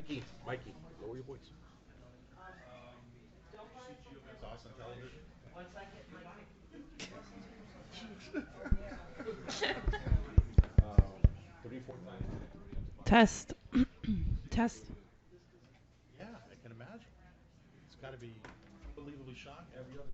Mikey, lower your voice. Sauce on television? Um, 3 4 times a day, 3 times a month. Test. Test. Yeah, I can imagine. It's got to be unbelievably shocking. Every other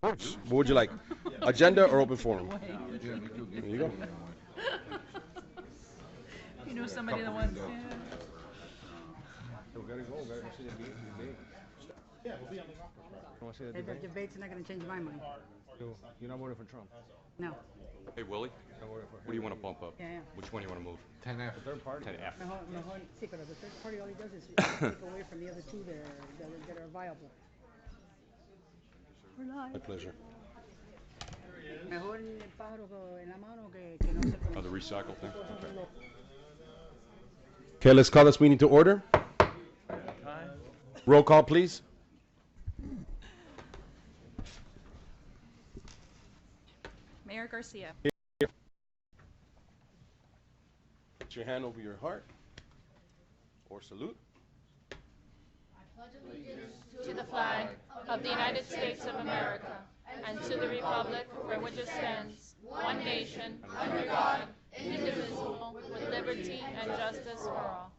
What would you like? Agenda or open forum? There you go. You know somebody that wants, yeah. Yeah, we'll be on the golf course, right? The debate's not going to change my mind. You're not voting for Trump. No. Hey, Willie, what do you want to bump up? Yeah. Which one do you want to move? 10F. The third party. 10F. Mejor, sí, pero the third party, all he does is take away from the other two that are viable. We're My live. pleasure. Mejor el pájaro en la mano que no se Oh, the recycle thing? Okay, let's call this meeting to order. Roll call, please. Mayor Garcia. Put your hand over your heart or salute. To the flag of the United States of America and to the republic for which it stands, one nation, under God, indivisible, with liberty and justice for all.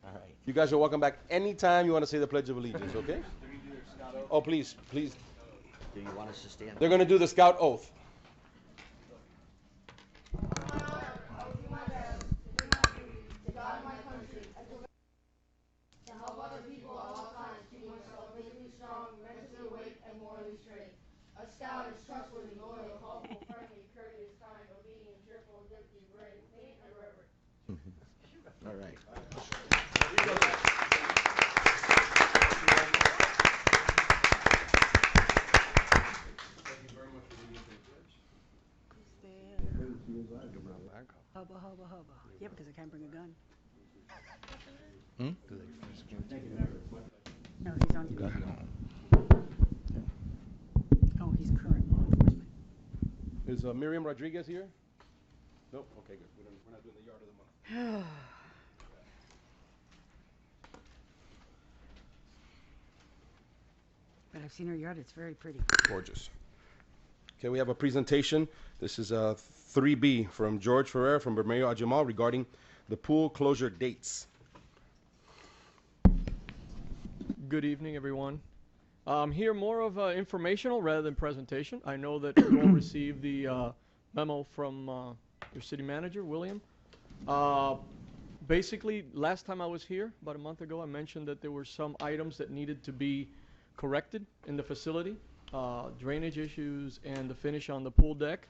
All right. You guys are welcome back anytime you want to say the Pledge of Allegiance, okay? Oh, please, please. Do you want us to stand? They're going to do the Scout Oath. All right. Hubba, hubba, hubba. Yeah, because I can't bring a gun. No, he's on duty. Oh, he's current law enforcement. Is Miriam Rodriguez here? Nope. Okay, good. We're not doing the yard of the month. But I've seen her yard. It's very pretty. Gorgeous. Okay, we have a presentation. This is 3B from George Ferrer from Bermeo Ajamal regarding the pool closure dates. Good evening, everyone. Here more of informational rather than presentation. I know that you all received the memo from your city manager, William. Basically, last time I was here, about a month ago, I mentioned that there were some items that needed to be corrected in the facility, drainage issues and the finish on the pool deck.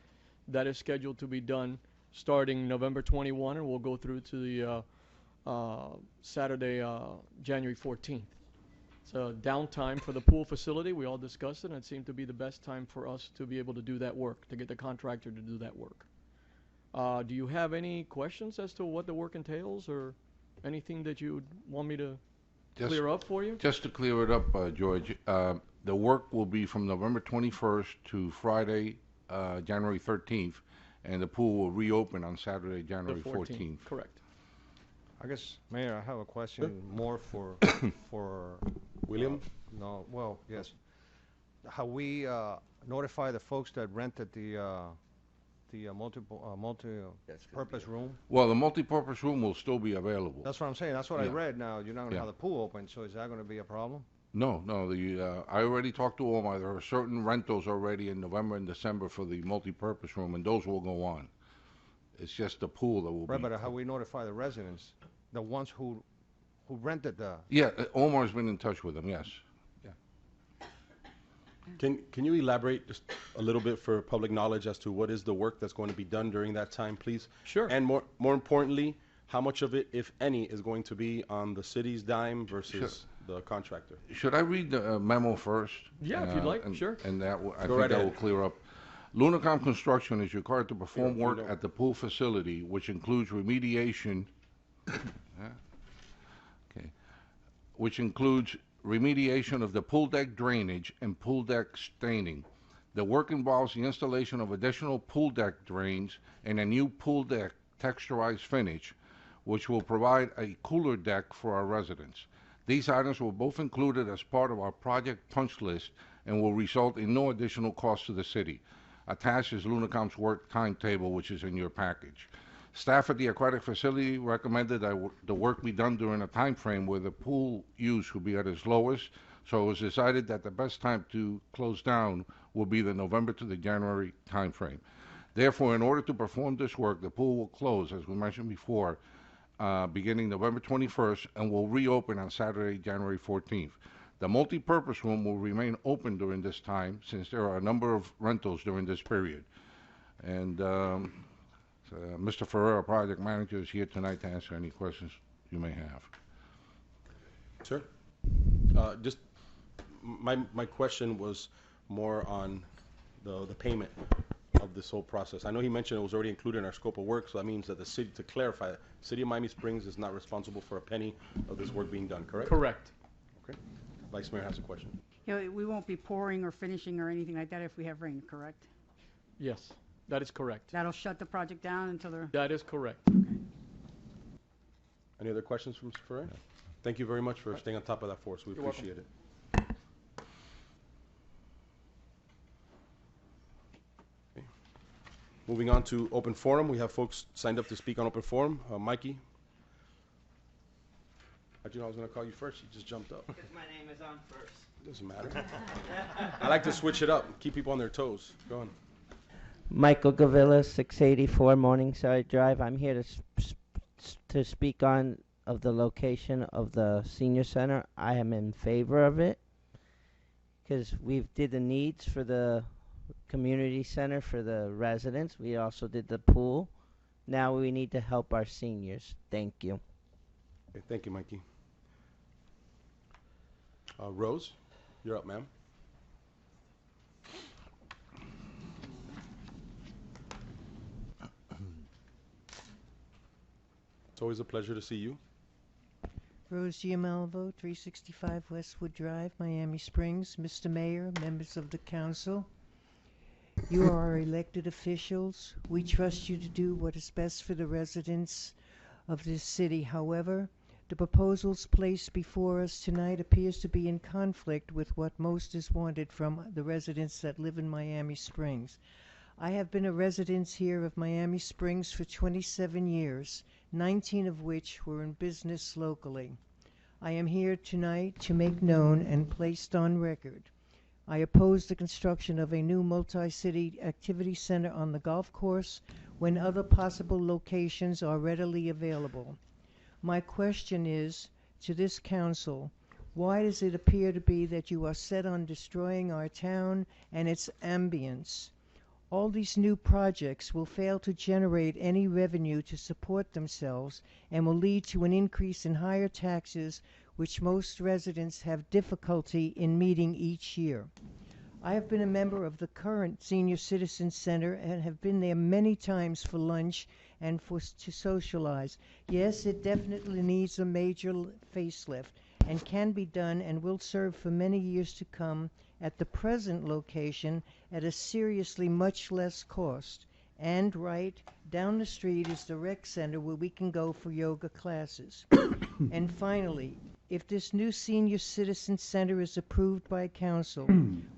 That is scheduled to be done starting November 21, and we'll go through to the Saturday, January 14th. So downtime for the pool facility, we all discussed it, and it seemed to be the best time for us to be able to do that work, to get the contractor to do that work. Do you have any questions as to what the work entails, or anything that you want me to clear up for you? Just to clear it up, George, the work will be from November 21st to Friday, January 13th, and the pool will reopen on Saturday, January 14th. Correct. I guess, Mayor, I have a question more for William? no, well, yes. How we notify the folks that rented the multi-purpose room? Well, the multipurpose room will still be available. That's what I'm saying. That's what I Yeah. read now. You're not going to Yeah. have the pool open, so is that going to be a problem? No, I already talked to Walmart. There are certain rentals already in November and December for the multipurpose room, and those will go on. It's just the pool that will Right, be. but how we notify the residents, the ones who rented the... Yeah, Omar's been in touch with them, yes. Can you elaborate just a little bit for public knowledge as to what is the work that's going to be done during that time, please? Sure. And more importantly, how much of it, if any, is going to be on the city's dime versus the contractor? Should I read the memo first? Yeah, if you'd like, sure. And that, I Go think right that will ahead. clear up. Lunacom Construction is required to perform Yeah, work you know. at the pool facility, which includes remediation, which includes remediation of the pool deck drainage and pool deck staining. The work involves the installation of additional pool deck drains and a new pool deck texturized finish, which will provide a cooler deck for our residents. These items were both included as part of our project punch list and will result in no additional cost to the city. Attached is Lunacom's work timetable, which is in your package. Staff at the aquatic facility recommended that the work be done during a time frame where the pool use will be at its lowest, So it was decided that the best time to close down will be the November to the January timeframe. Therefore, in order to perform this work, the pool will close, as we mentioned before, beginning November 21st and will reopen on Saturday, January 14th. The multi-purpose room will remain open during this time since there are a number of rentals during this period. And Mr. Ferrer, project manager, is here tonight to answer any questions you may have. Sir? Just my question was more on the payment of this whole process. I know he mentioned it was already included in our scope of work, so that means that the city, to clarify, the city of Miami Springs is not responsible for a penny of this work being done, correct? Correct. Okay. Vice Mayor has a question. You know, we won't be pouring or finishing or anything like that if we have rain, correct? Yes, that is correct. That'll shut the project down until they're... That is correct. Any other questions from Mr. Ferrer? Thank you very much for staying on top of that for us. We You're welcome. appreciate it. Okay. Moving on to open forum. We have folks signed up to speak on open forum. Mikey? I was going to call you first. You just jumped up. Because my name is on first. Doesn't matter. I like to switch it up, keep people on their toes. Go on. Michael Gavilla, 684 Morningside Drive. I'm here to speak on of the location of the senior center. I am in favor of it because we did the needs for the community center for the residents. We also did the pool. Now we need to help our seniors. Thank you. Okay, thank you, Mikey. Rose, you're up, ma'am. It's always a pleasure to see you. Rose Giamalvo, 365 Westwood Drive, Miami Springs. Mr. Mayor, members of the council, you are our elected officials. We trust you to do what is best for the residents of this city. However, the proposals placed before us tonight appears to be in conflict with what most is wanted from the residents that live in Miami Springs. I have been a resident here of Miami Springs for 27 years, 19 of which were in business locally. I am here tonight to make known and placed on record. I oppose the construction of a new multi-city activity center on the golf course when other possible locations are readily available. My question is to this council, why does it appear to be that you are set on destroying our town and its ambience? All these new projects will fail to generate any revenue to support themselves and will lead to an increase in higher taxes, which most residents have difficulty in meeting each year. I have been a member of the current Senior Citizen Center and have been there many times for lunch and to socialize. Yes, it definitely needs a major facelift and can be done and will serve for many years to come at the present location at a seriously much less cost. And right down the street is the rec center where we can go for yoga classes. And finally, if this new senior citizen center is approved by council,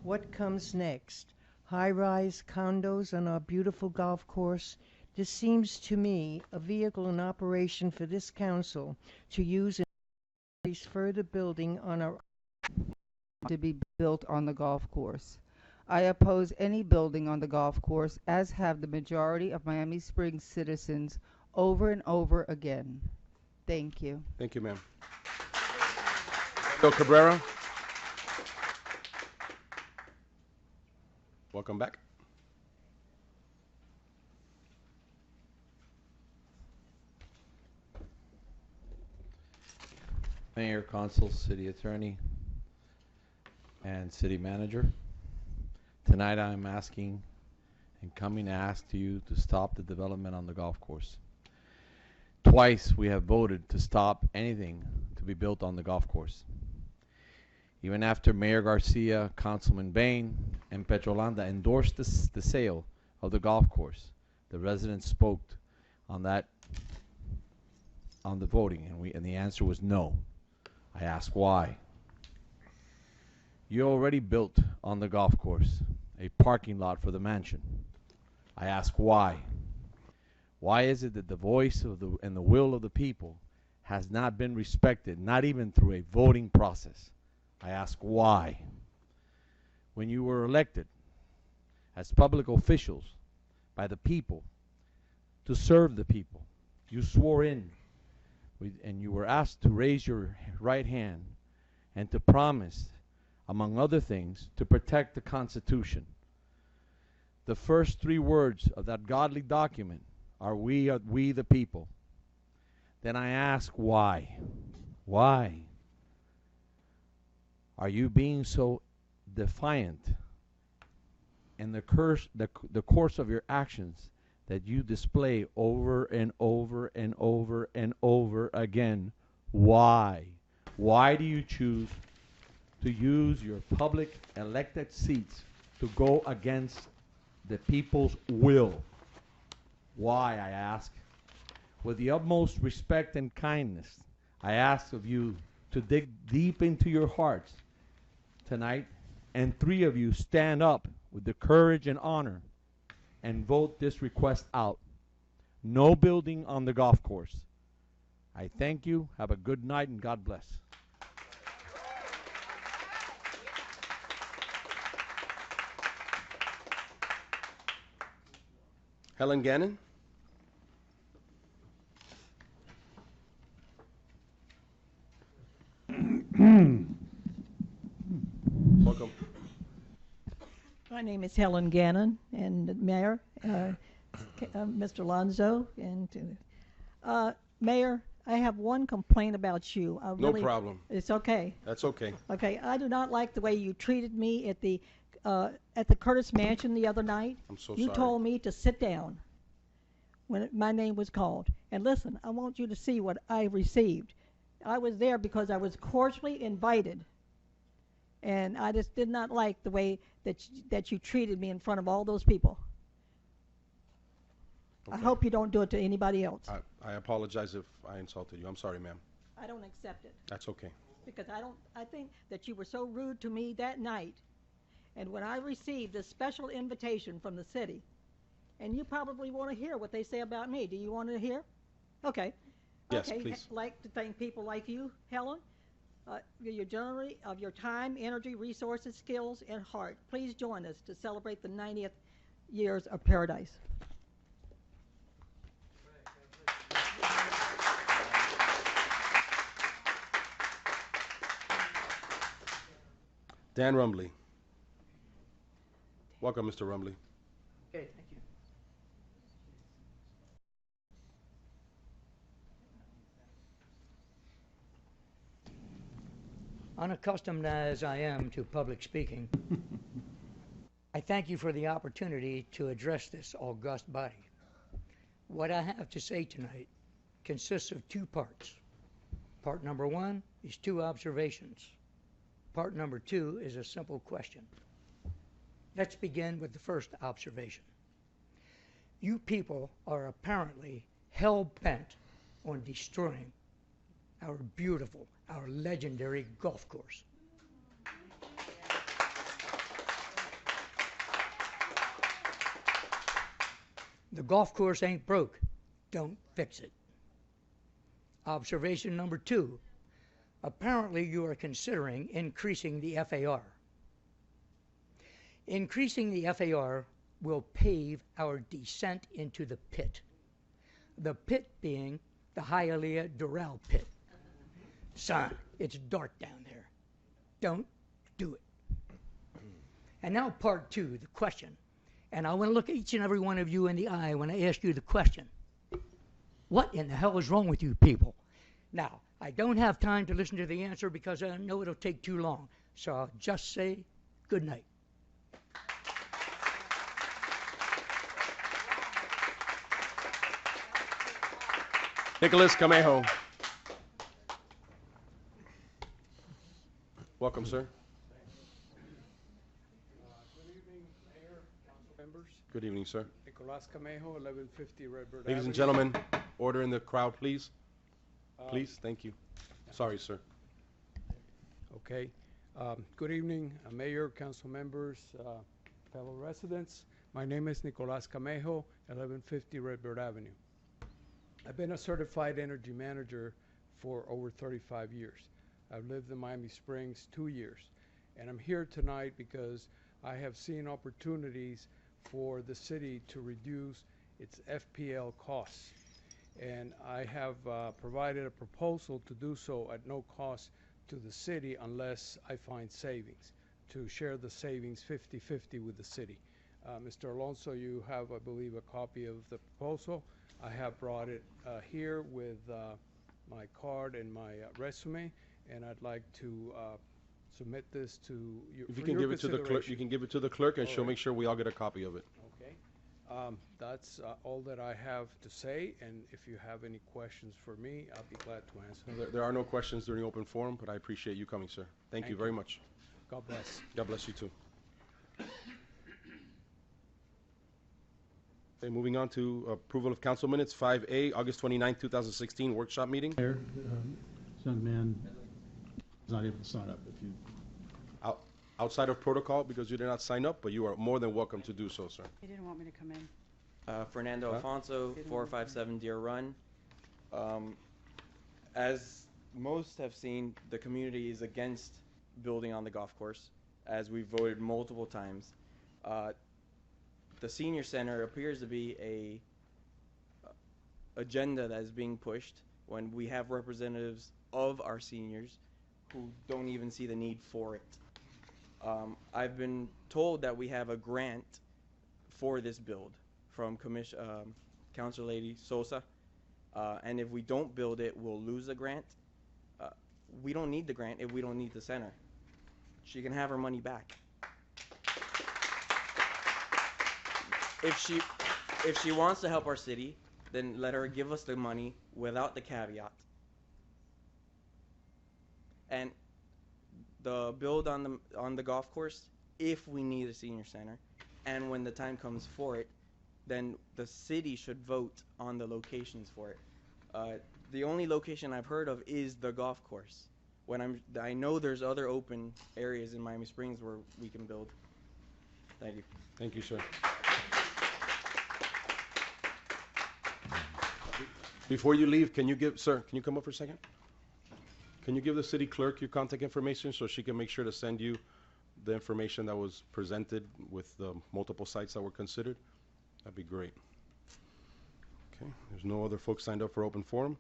what comes next? High-rise condos on our beautiful golf course? This seems to me a vehicle in operation for this council to use in further building on our to be built on the golf course. I oppose any building on the golf course, as have the majority of Miami Springs citizens over and over again. Thank you. Thank you, ma'am. Bill Cabrera. Welcome back. Mayor, Consul, City Attorney, and City Manager. Tonight I'm asking and coming to ask to you to stop the development on the golf course. Twice we have voted to stop anything to be built on the golf course. Even after Mayor Garcia, Councilman Bain, and Petrolanda endorsed the sale of the golf course, the residents spoke on that, on the voting, and the answer was no. I asked why. You already built on the golf course a parking lot for the mansion. I ask why. Why is it that the voice of and the will of the people has not been respected, not even through a voting process? I ask why. When you were elected as public officials by the people to serve the people, you swore in and you were asked to raise your right hand and to promise, among other things, to protect the Constitution. The first 3 words of that godly document are we the people. Then I ask why? Why are you being so defiant in the course of your actions that you display over and over and over and over again? Why? Why do you choose to use your public elected seats to go against the people's will? Why, I ask? With the utmost respect and kindness, I ask of you to dig deep into your hearts tonight, and 3 of you stand up with the courage and honor and vote this request out. No building on the golf course. I thank you. Have a good night and God bless. Helen Gannon? Welcome. My name is Helen Gannon, and Mayor, Mr. Lonzo, and Mayor, I have one complaint about you. No problem. It's okay. That's okay. Okay, I do not like the way you treated me at the Curtis Mansion the other night. I'm so You sorry. told me to sit down when my name was called. And listen, I want you to see what I received. I was there because I was cordially invited. And I just did not like the way that you treated me in front of all those people. Okay. I hope you don't do it to anybody else. I apologize if I insulted you. I'm sorry, ma'am. I don't accept it. That's okay. Because I think that you were so rude to me that night. And when I received this special invitation from the city, and you probably want to hear what they say about me. Do you want to hear? Okay. Yes, okay. please. I'd like to thank people like you, Helen. Your generally of your time, energy, resources, skills, and heart. Please join us to celebrate the 90th years of Paradise. Dan Rumley. Welcome, Mr. Rumley. Okay, thank you. Unaccustomed as I am to public speaking, I thank you for the opportunity to address this august body. What I have to say tonight consists of 2 parts. Part number 1 is 2 observations. Part number 2 is a simple question. Let's begin with the first observation. You people are apparently hell-bent on destroying our beautiful, our legendary golf course. The golf course ain't broke. Don't fix it. Observation number 2. Apparently you are considering increasing the FAR. Increasing the FAR will pave our descent into the pit. The pit being the Hialeah Doral pit. Son, it's dark down there. Don't do it. And now part 2, the question. And I want to look each and every one of you in the eye when I ask you the question. What in the hell is wrong with you people? Now, I don't have time to listen to the answer because I know it'll take too long. So I'll just say good night. Nicholas Camejo. Welcome, sir. Good evening, Mayor, council members. Good evening, sir. Nicolas Camejo, 1150 Redbird Ladies and Avenue. gentlemen, order in the crowd, please. Please, thank you. Sorry, sir. Okay. Good evening, Mayor, council members, fellow residents. My name is Nicolas Camejo, 1150 Redbird Avenue. I've been a certified energy manager for over 35 years. I've lived in Miami Springs 2 years. And I'm here tonight because I have seen opportunities for the city to reduce its FPL costs. And I have provided a proposal to do so at no cost to the city unless I find savings, to share the savings 50-50 with the city. Mr. Alonso, you have, I believe, a copy of the proposal. I have brought it here with my card and my resume, and I'd like to submit this to you. If you can give it to the clerk, you can give it to the clerk, and she'll make sure we all get a copy of it. Okay. That's all that I have to say, and if you have any questions for me, I'll be glad to answer. There are no questions during open forum, but I appreciate you coming, sir. Thank you very much. God bless. God bless you too. Okay, moving on to approval of council minutes, 5A, August 29, 2016, workshop meeting. Mayor, young man is not able to sign up. If you Outside of protocol, because you did not sign up, but you are more than welcome to do so, sir. He didn't want me to come in. Fernando Alfonso, 457 Deer Run. As most have seen, the community is against building on the golf course, as we voted multiple times. The senior center appears to be a agenda that is being pushed when we have representatives of our seniors who don't even see the need for it. I've been told that we have a grant for this build from Council Lady Sosa, and if we don't build it, we'll lose the grant. We don't need the grant if we don't need the center. She can have her money back. If she wants to help our city, then let her give us the money without the caveat. And the build on the golf course, if we need a senior center, and when the time comes for it, then the city should vote on the locations for it. The only location I've heard of is the golf course. I know there's other open areas in Miami Springs where we can build. Thank you. Thank you, sir. Before you leave, can you come up for a second? Can you give the city clerk your contact information so she can make sure to send you the information that was presented with the multiple sites that were considered? That'd be great. Okay, there's no other folks signed up for open forum.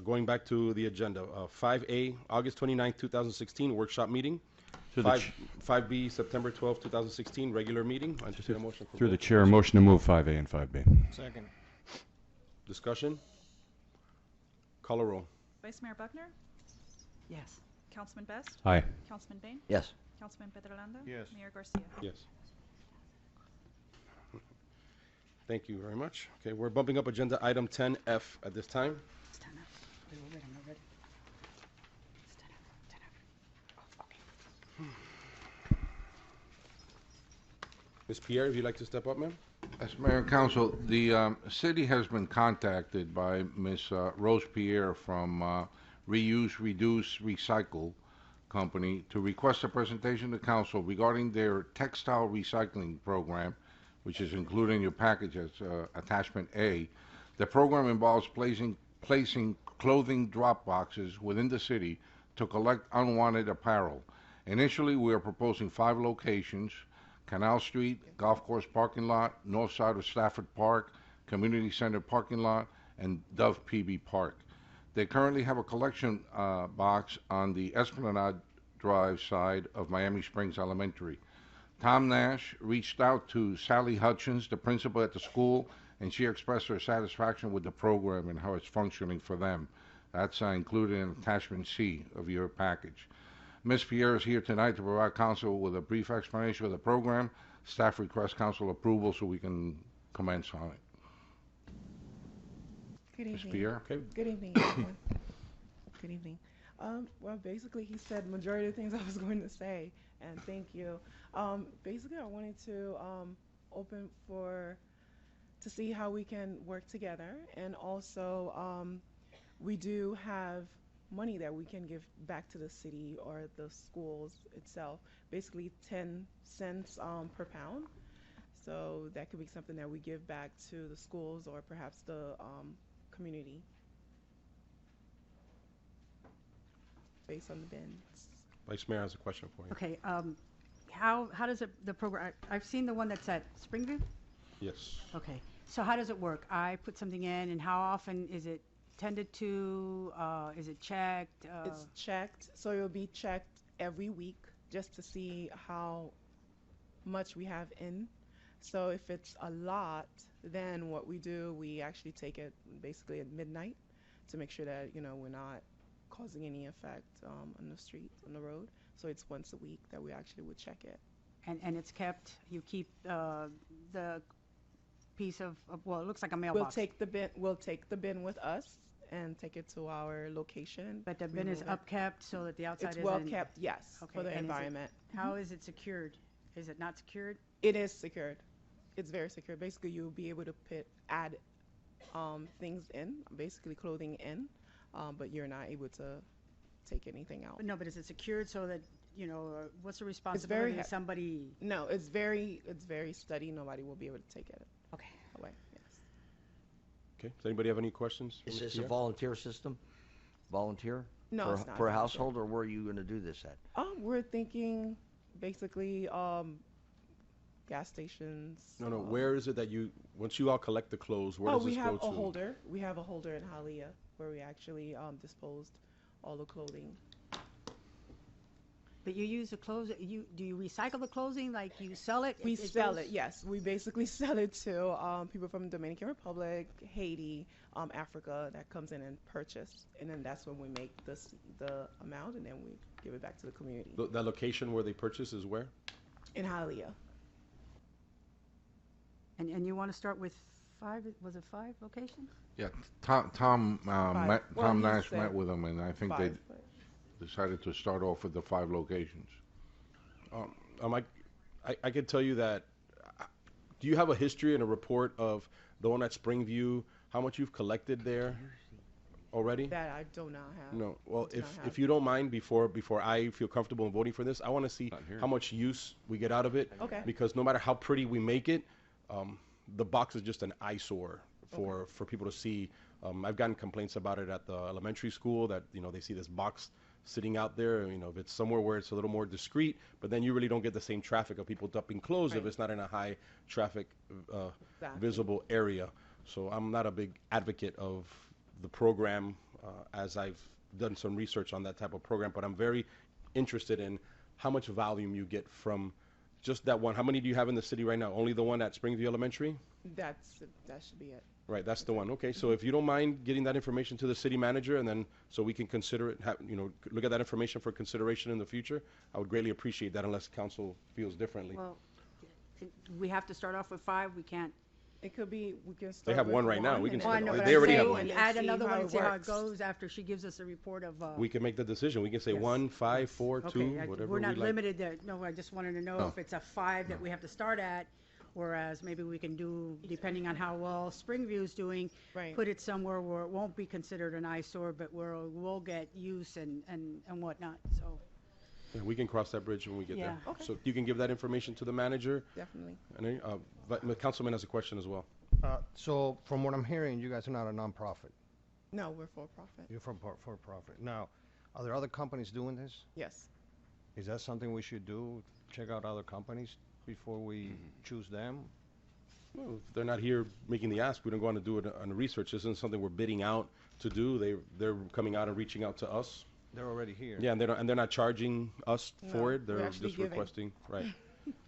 Going back to the agenda, 5A, August 29, 2016, workshop meeting. 5B, September 12, 2016, regular meeting. I entertain a motion for Through the both. chair, motion to move 5A and 5B. Second. Discussion? Call a roll. Vice Mayor Buckner? Yes. Councilman Best? Aye. Councilman Bain? Yes. Councilman Petrolanda? Yes. Mayor Garcia? Yes. Thank you very much. Okay, we're bumping up agenda item 10F at this time. It's 10 up. Wait, I'm not ready. It's 10 up. 10 up. Oh, okay. Ms. Pierre, if you'd like to step up, ma'am. As Mayor and Council, the city has been contacted by Ms. Rose Pierre from Reuse, Reduce, Recycle Company to request a presentation to Council regarding their textile recycling program, which is included in your package as attachment A. The program involves placing clothing drop boxes within the city to collect unwanted apparel. Initially, we are proposing 5 locations: Canal Street, Golf Course Parking Lot, North Side of Stafford Park, Community Center Parking Lot, and Dove PB Park. They currently have a collection box on the Esplanade Drive side of Miami Springs Elementary. Tom Nash reached out to Sally Hutchins, the principal at the school, and she expressed her satisfaction with the program and how it's functioning for them. That's included in attachment C of your package. Ms. Pierre is here tonight to provide council with a brief explanation of the program. Staff requests council approval so we can commence on it. Good Ms. evening. Pierre, okay. Good evening. everyone. Good evening. Well, basically, he said majority of the things I was going to say, and thank you. Basically, I wanted to open to see how we can work together, and also we do have money that we can give back to the city or the schools itself, basically 10 cents per pound. So that could be something that we give back to the schools or perhaps the community. based on the bins. Vice Mayor has a question for you. Okay, how does it, the program, I've seen the one that's at Springview? Yes. Okay, so how does it work? I put something in, and how often is it tended to, is it checked? It's checked, so it'll be checked every week just to see how much we have in. So if it's a lot, then what we do, we actually take it basically at midnight to make sure that, you know, we're not causing any effect on the street, on the road. So it's once a week that we actually would check it. And it's kept, you keep the piece of, well, it looks like a mailbox. We'll take the bin with us and take it to our location. But the bin is remove it. upkept so that the outside It's isn't... well kept, yes, Okay, for the and is it- environment. How is it secured? Is it not secured? It is secured. It's very secure. Basically, you'll be able to add things in, basically clothing in, but you're not able to take anything out. No, but is it secured so that, you know, what's the responsibility of somebody? No, it's very steady. Nobody will be able to take it away. Yes. Okay. Does anybody have any questions? Is Mr. this a Pierre? volunteer system? Volunteer? No, per, it's not per volunteer. household, or where are you going to do this at? We're thinking basically gas stations. No. Where is it that you, once you all collect the clothes, where does we this have go a to? holder. We have a holder in Hialeah where we actually disposed all the clothing. But you use the clothes, do you recycle the clothing, like you sell it? We Is sell those- it, yes. We basically sell it to people from Dominican Republic, Haiti, Africa that comes in and purchase, and then that's when we make the amount, and then we give it back to the community. The location where they purchase is where? In Hialeah. And you want to start with 5, was it 5 locations? Yeah, Tom Well, he Nash said met with them, and I think they 5, but- decided to start off with the 5 locations. I can tell you that. Do you have a history and a report of the one at Springview? How much you've collected there already? That I do not have. No. Well, I do not if have. you don't mind, before I feel comfortable in voting for this, I want to see how much use we get out of it. Okay. Because no matter how pretty we make it, the box is just an eyesore for people to see. I've gotten complaints about it at the elementary school that, you know, they see this box sitting out there. You know, if it's somewhere where it's a little more discreet, but then you really don't get the same traffic of people dumping clothes if it's not in a high traffic visible area. So I'm not a big advocate of the program, as I've done some research on that type of program, but I'm very interested in how much volume you get from just that one. How many do you have in the city right now? Only the one at Springview Elementary? That should be it. Right, that's the one. Okay, so if you don't mind getting that information to the city manager, and then so we can consider it, look at that information for consideration in the future, I would greatly appreciate that, unless council feels differently. Well, we have to start off with 5, we can't. It could be, we can start They have with one right now. We can and start. then- Oh, I know, They but already I'm have saying, one. and add See another how one it and see how it works. goes after she gives us a report of. We can make the decision. We can say 1, 5, 4, 2, Okay, whatever we're not we like. limited there. No, I just wanted to know No. if it's a 5 that we have to start at, whereas maybe we can do, depending on how well Springview's doing, put it somewhere where it won't be considered an eyesore, but where we'll get use and whatnot, so. Yeah, we can cross that bridge when we get there. Yeah. Okay. So you can give that information to the manager. Definitely. And then, but the councilman has a question as well. So from what I'm hearing, you guys are not a nonprofit. No, we're for profit. You're for profit. Now, are there other companies doing this? Yes. Is that something we should do? Check out other companies before we choose them? Well, if they're not here making the ask, we don't go on to do it on the research. This isn't something we're bidding out to do. They're coming out and reaching out to us. They're already here. Yeah, and they're not charging us for No, it. we're They're actually just giving. requesting. Right.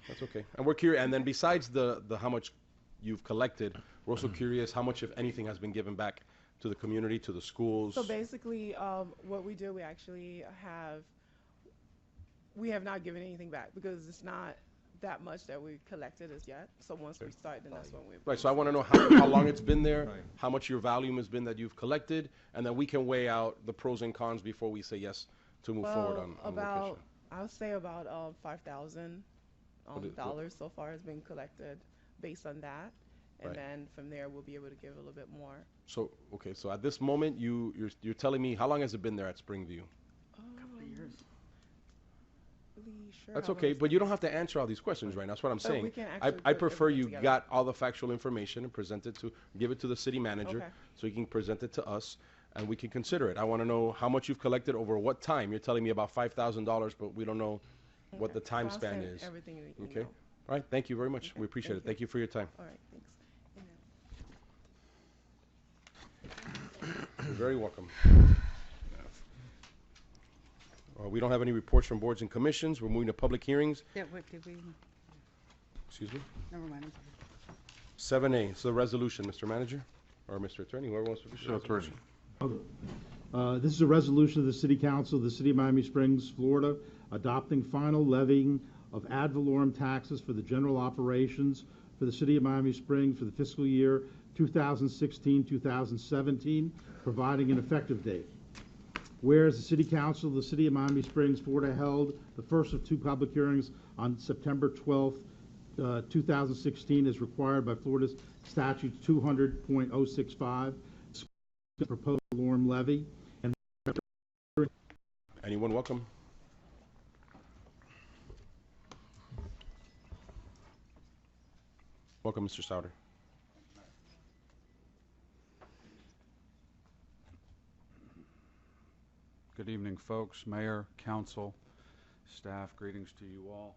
That's okay. And we're curious. And then besides the how much you've collected, we're also curious how much, if anything, has been given back to the community, to the schools. So basically, what we do, we actually we have not given anything back because it's not that much that we collected as yet. So once we start, then that's when we. Right, so I want to know how long it's been there, how much your volume has been that you've collected, and then we can weigh out the pros and cons before we say yes to move forward on about location. I would say about $5,000 What is- dollars so far has been collected based on that, and Right. then from there we'll be able to give a little bit more. So, okay, so at this moment, you're telling me, how long has it been there at Springview? Couple of years. Really sure That's how okay, long but you don't have to answer all these questions right now. That's what I'm But we saying. can I actually put prefer everything you together. got all the factual information and present it to, give it to the city manager Okay. so he can present it to us. and we can consider it. I want to know how much you've collected over what time. You're telling me about $5,000, but we don't know what the time I'll span send is. everything in the Okay. email. All right. Thank you very much. We appreciate it. Thank you for your time. All right, thanks. You're very welcome. We don't have any reports from boards and commissions. We're moving to public hearings. Yeah, what did we, Excuse me. never mind, I'm sorry. 7A, it's the resolution, Mr. Manager, or Mr. Attorney, whoever wants to. Mr. Attorney. This is a resolution of the City Council of the City of Miami Springs, Florida, adopting final levying of ad valorem taxes for the general operations for the City of Miami Springs for the fiscal year 2016-2017, providing an effective date. Whereas the City Council of the City of Miami Springs, Florida held the first of two public hearings on September 12th, 2016, as required by Florida's statute 200.065, the proposed valorem levy. And anyone welcome? Welcome, Mr. Souter. Good evening, folks, mayor, council, staff. Greetings to you all.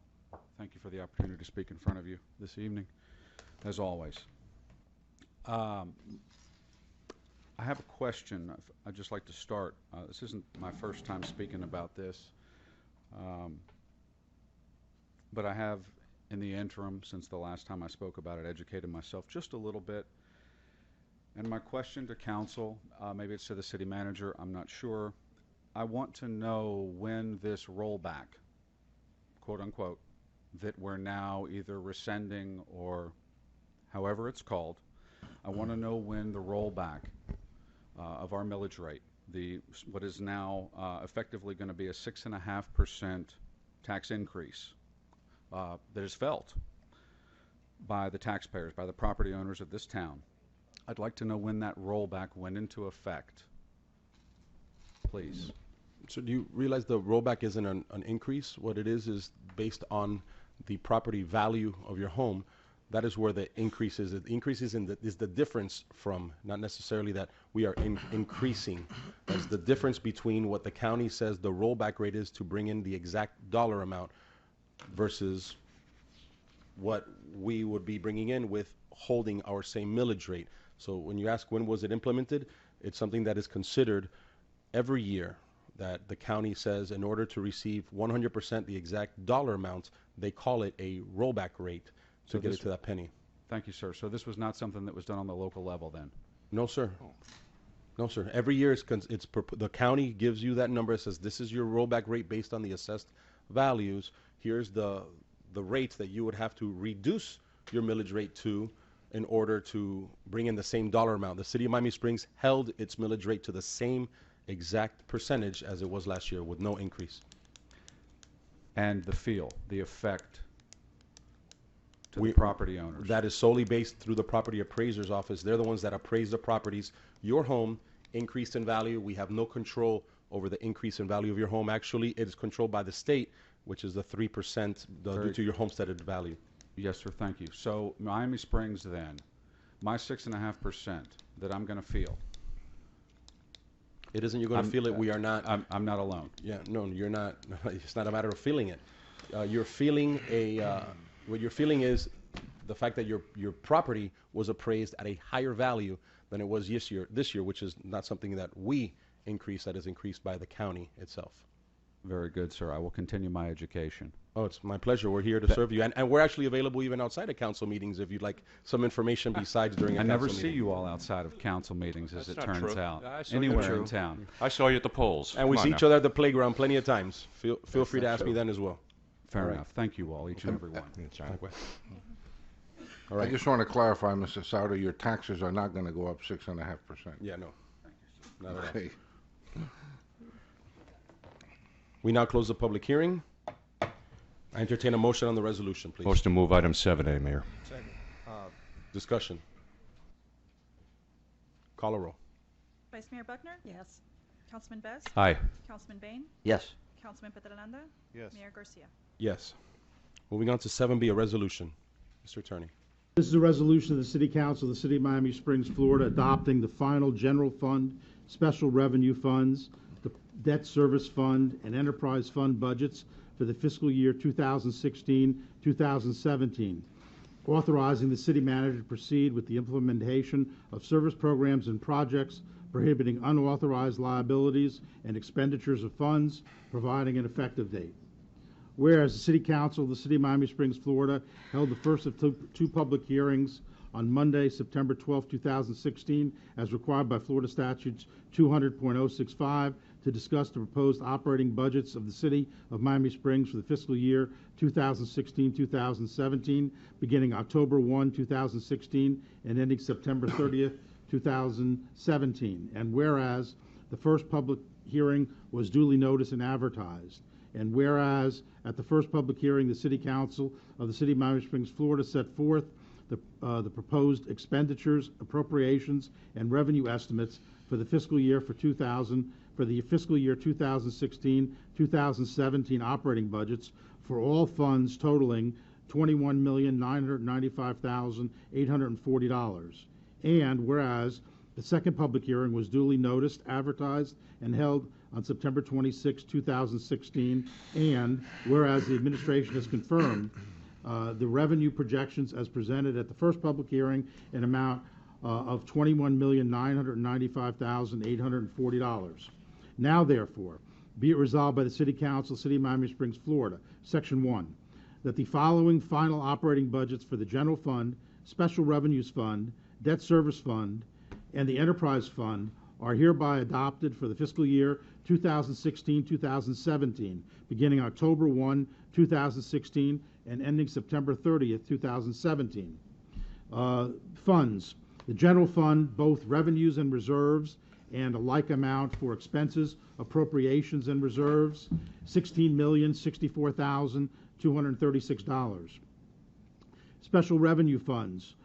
Thank you for the opportunity to speak in front of you this evening, as always. I have a question. I'd just like to start. This isn't my first time speaking about this, but I have, in the interim, since the last time I spoke about it, educated myself just a little bit. And my question to council, maybe it's to the city manager, I'm not sure. I want to know when this rollback, quote unquote, that we're now either rescinding or however it's called, I want to know when the rollback of our millage rate, what is now effectively going to be a 6.5% tax increase that is felt by the taxpayers, by the property owners of this town. I'd like to know when that rollback went into effect, please. So do you realize the rollback isn't an increase? What it is based on the property value of your home. That is where the increase is. The increase is the difference from, not necessarily that we are increasing. That's the difference between what the county says the rollback rate is to bring in the exact dollar amount versus what we would be bringing in with holding our same millage rate. So when you ask when was it implemented, it's something that is considered every year, that the county says in order to receive 100% the exact dollar amount, they call it a rollback rate to get it to that penny. Thank you, sir. So this was not something that was done on the local level then? No, sir. No, sir. Every year the county gives you that number. It says this is your rollback rate based on the assessed values. Here's the rate that you would have to reduce your millage rate to in order to bring in the same dollar amount. The City of Miami Springs held its millage rate to the same exact percentage as it was last year with no increase. And the effect to the property owners? That is solely based through the property appraiser's office. They're the ones that appraise the properties. Your home increased in value. We have no control over the increase in value of your home. Actually, it is controlled by the state, which is the 3% due to your homesteaded value. Yes, sir. Thank you. So Miami Springs then, my 6.5% that I'm going to feel. It isn't you're going to feel it. We are not. I'm not alone. Yeah, no, you're not. It's not a matter of feeling it. You're feeling what you're feeling is the fact that your property was appraised at a higher value than it was this year, which is not something that we increase. That is increased by the county itself. Very good, sir. I will continue my education. Oh, it's my pleasure. We're here to serve you. And we're actually available even outside of council meetings if you'd like some information besides during a council meeting. I never see you all outside of council meetings, as it turns out. I saw Anywhere you. in town. I saw you at the polls. And we see each other at the playground plenty of times. Feel free to ask me then as well. Fair enough. Thank you all, each and every one. All right. I just want to clarify, Mr. Sauter, your taxes are not going to go up 6.5%. Yeah, no. Not at all. We now close the public hearing. I entertain a motion on the resolution, please. Motion to move item 7A, Mayor. Second. Discussion. Call a roll. Vice Mayor Buckner? Yes. Councilman Best? Aye. Councilman Bain? Yes. Councilman Petrolanda? Yes. Mayor Garcia? Yes. Moving on to 7B, a resolution. Mr. Attorney. This is a resolution of the City Council of the City of Miami Springs, Florida, adopting the final general fund, special revenue funds, the debt service fund, and enterprise fund budgets for the fiscal year 2016-2017, authorizing the city manager to proceed with the implementation of service programs and projects, prohibiting unauthorized liabilities and expenditures of funds, providing an effective date. Whereas the City Council of the City of Miami Springs, Florida, held the first of two public hearings on Monday, September 12, 2016, as required by Florida Statutes 200.065, to discuss the proposed operating budgets of the City of Miami Springs for the fiscal year 2016-2017, beginning October 1, 2016, and ending September 30th, 2017. And whereas the first public hearing was duly noticed and advertised, and whereas at the first public hearing, the City Council of the City of Miami Springs, Florida, set forth the proposed expenditures, appropriations, and revenue estimates for the fiscal year 2016-2017 operating budgets for all funds totaling $21,995,840. And whereas the second public hearing was duly noticed, advertised, and held on September 26, 2016, and whereas the administration has confirmed the revenue projections as presented at the first public hearing in amount of $21,995,840. Now, therefore, be it resolved by the City Council, City of Miami Springs, Florida, Section 1, that the following final operating budgets for the General Fund, Special Revenues Fund, Debt Service Fund, and the Enterprise Fund are hereby adopted for the fiscal year 2016-2017, beginning October 1, 2016, and ending September 30th, 2017. Funds. The General Fund, both revenues and reserves, and a like amount for expenses, appropriations, and reserves, $16,064,236. Special Revenue Funds,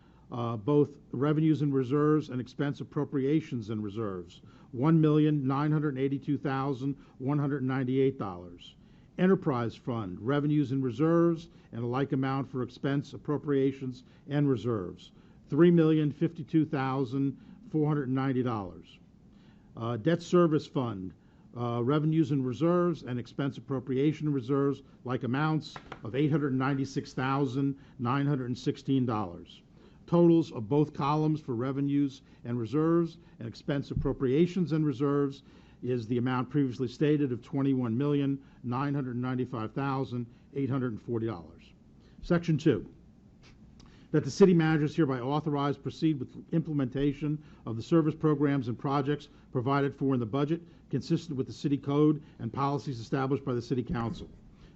both revenues and reserves and expense appropriations and reserves, $1,982,198. Enterprise Fund, revenues and reserves, and a like amount for expense appropriations and reserves, $3,052,490. Debt Service Fund, revenues and reserves and expense appropriation reserves, like amounts of $896,916. Totals of both columns for revenues and reserves and expense appropriations and reserves is the amount previously stated of $21,995,840. Section 2, that the city manager is hereby authorized to proceed with implementation of the service programs and projects provided for in the budget, consistent with the city code and policies established by the City Council.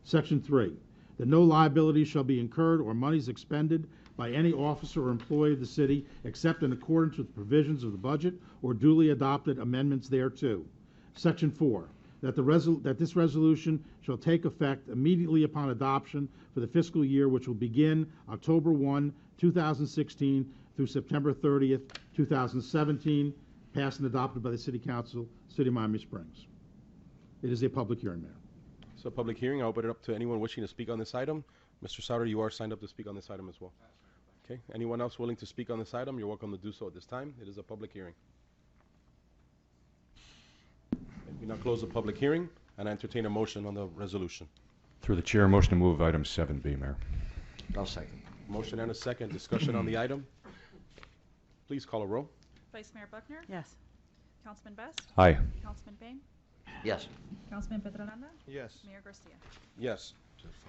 Section 3, that no liabilities shall be incurred or monies expended by any officer or employee of the city except in accordance with the provisions of the budget or duly adopted amendments thereto. Section 4, that this resolution shall take effect immediately upon adoption for the fiscal year, which will begin October 1, 2016 through September 30th, 2017, passed and adopted by the City Council, City of Miami Springs. It is a public hearing, Mayor. So public hearing, I'll open it up to anyone wishing to speak on this item. Mr. Sauter, you are signed up to speak on this item as well. Okay, anyone else willing to speak on this item, you're welcome to do so at this time. It is a public hearing. We now close the public hearing and I entertain a motion on the resolution. Through the chair, motion to move item 7B, Mayor. I'll second. Motion and a second. Discussion on the item. Please call a roll. Vice Mayor Buckner? Yes. Councilman Best? Aye. Councilman Bain? Yes. Councilman Petrolanda? Yes. Mayor Garcia? Yes.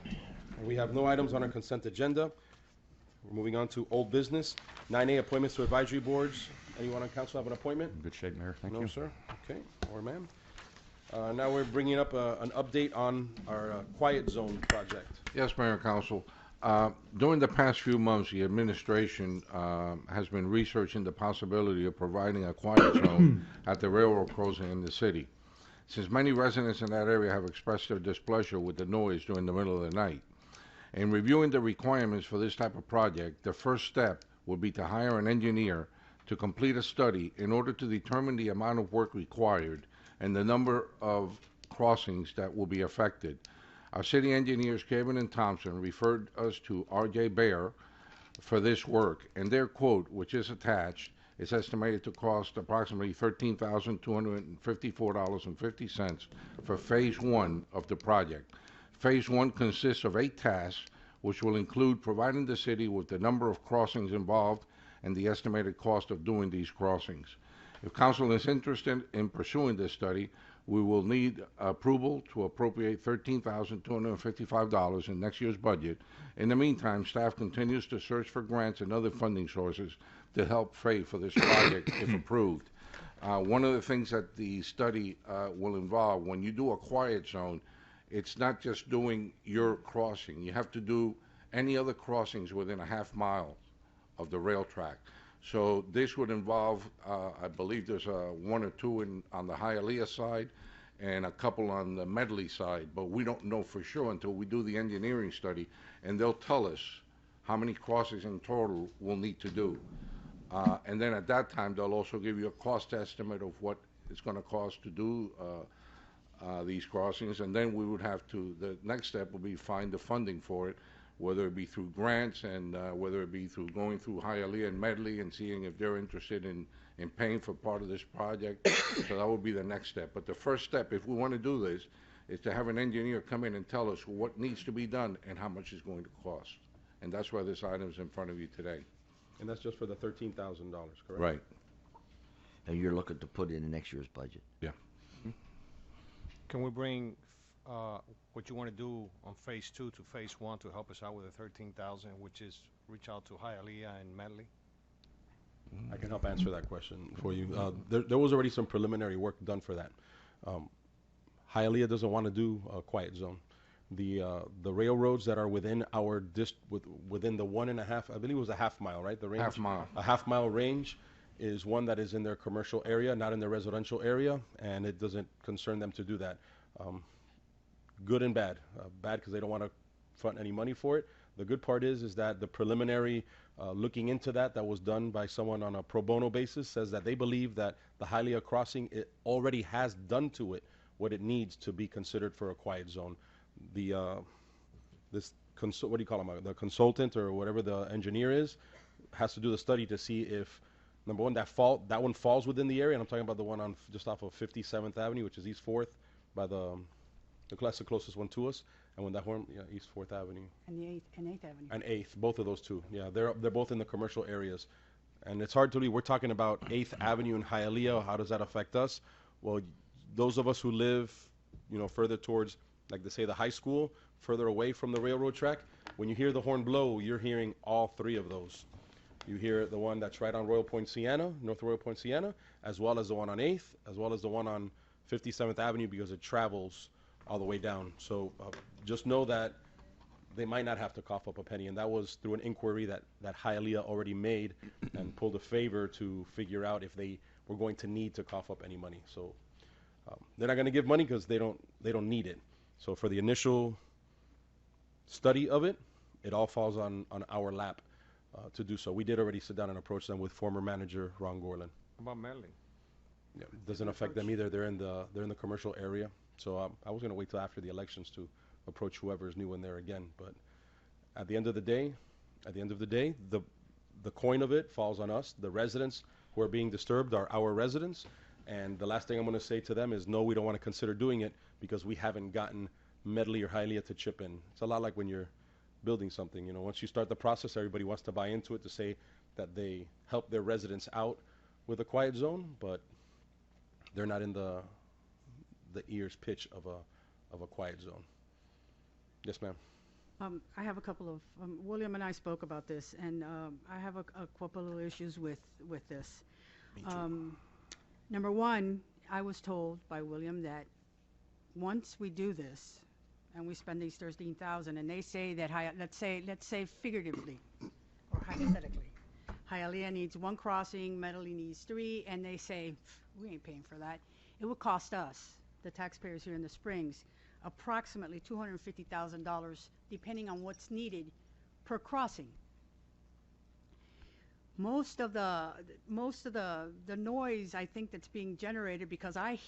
And we have no items on our consent agenda. We're moving on to old business. 9A, appointments to advisory boards. Anyone on council have an appointment? In good shape, Mayor. Thank you. No, sir. Okay, or ma'am. Now we're bringing up an update on our Quiet Zone project. Yes, Mayor and Council. During the past few months, the administration has been researching the possibility of providing a quiet zone at the railroad crossing in the city. Since many residents in that area have expressed their displeasure with the noise during the middle of the night. In reviewing the requirements for this type of project, the first step would be to hire an engineer to complete a study in order to determine the amount of work required and the number of crossings that will be affected. Our city engineers, Kevin and Thompson, referred us to R.J. Baer, for this work, and their quote, which is attached, is estimated to cost approximately $13,254.50 for Phase 1 of the project. Phase 1 consists of 8 tasks, which will include providing the city with the number of crossings involved and the estimated cost of doing these crossings. If council is interested in pursuing this study, we will need approval to appropriate $13,255 in next year's budget. In the meantime, staff continues to search for grants and other funding sources to help pay for this project if approved. One of the things that the study will involve, when you do a quiet zone, it's not just doing your crossing. You have to do any other crossings within a half mile of the rail track. So this would involve, I believe there's one or two on the Hialeah side and a couple on the Medley side, but we don't know for sure until we do the engineering study, and they'll tell us how many crossings in total we'll need to do. And then at that time, they'll also give you a cost estimate of what it's going to cost to do these crossings, and then we would have to, the next step will be find the funding for it, whether it be through grants and whether it be through going through Hialeah and Medley and seeing if they're interested in paying for part of this project. So that would be the next step. But the first step, if we want to do this, is to have an engineer come in and tell us what needs to be done and how much it's going to cost. And that's why this item is in front of you today. And that's just for the $13,000, correct? Right. And you're looking to put it in next year's budget? Yeah. Can we bring what you want to do on Phase 2 to Phase 1 to help us out with the 13,000, which is reach out to Hialeah and Medley? I can help answer that question for you. There was already some preliminary work done for that. Hialeah doesn't want to do a quiet zone. The railroads that are within our within the 1.5, I believe it was a half mile, right? The range, Half mile. A half mile range is one that is in their commercial area, not in their residential area, and it doesn't concern them to do that. Good and bad. Bad because they don't want to front any money for it. The good part is that the preliminary looking into that was done by someone on a pro bono basis says that they believe that the Hialeah crossing, it already has done to it what it needs to be considered for a quiet zone. The what do you call him? The consultant or whatever the engineer is has to do the study to see if number one that one falls within the area, and I'm talking about the one on just off of 57th Avenue, which is East 4th, by the closest one to us, and when that horn, East 4th Avenue. And the 8th Avenue. And 8th, both of those two. Yeah, they're both in the commercial areas. And it's hard to believe, we're talking about 8th Avenue and Hialeah, how does that affect us? Well, those of us who live, further towards, like they say, the high school, further away from the railroad track, when you hear the horn blow, you're hearing all three of those. You hear the one that's right on Royal Point Siena, North Royal Point Siena, as well as the one on 8th, as well as the one on 57th Avenue, because it travels all the way down. So just know that they might not have to cough up a penny, and that was through an inquiry that Hialeah already made and pulled a favor to figure out if they were going to need to cough up any money. So they're not going to give money because they don't need it. So for the initial study of it, it all falls on our lap to do so. We did already sit down and approach them with former manager Ron Gorlin. How about Medley? Yeah, it doesn't affect them either. They're in the commercial area. So I was going to wait till after the elections to approach whoever is new in there again. But at the end of the day, the coin of it falls on us. The residents who are being disturbed are our residents. And the last thing I'm going to say to them is, no, we don't want to consider doing it because we haven't gotten Medley or Hialeah to chip in. It's a lot like when you're building something. Once you start the process, everybody wants to buy into it to say that they help their residents out with a quiet zone, but they're not in the ear's pitch of a quiet zone. Yes, ma'am. I have a couple of William and I spoke about this, and I have a couple of issues with this. Me too. Number one, I was told by William that once we do this and we spend these 13,000, and they say that let's say figuratively or hypothetically, Hialeah needs 1 crossing, Medley needs 3, and they say we ain't paying for that. It would cost us, the taxpayers here in the Springs, approximately $250,000, depending on what's needed per crossing. Most of the noise, I think, that's being generated, because I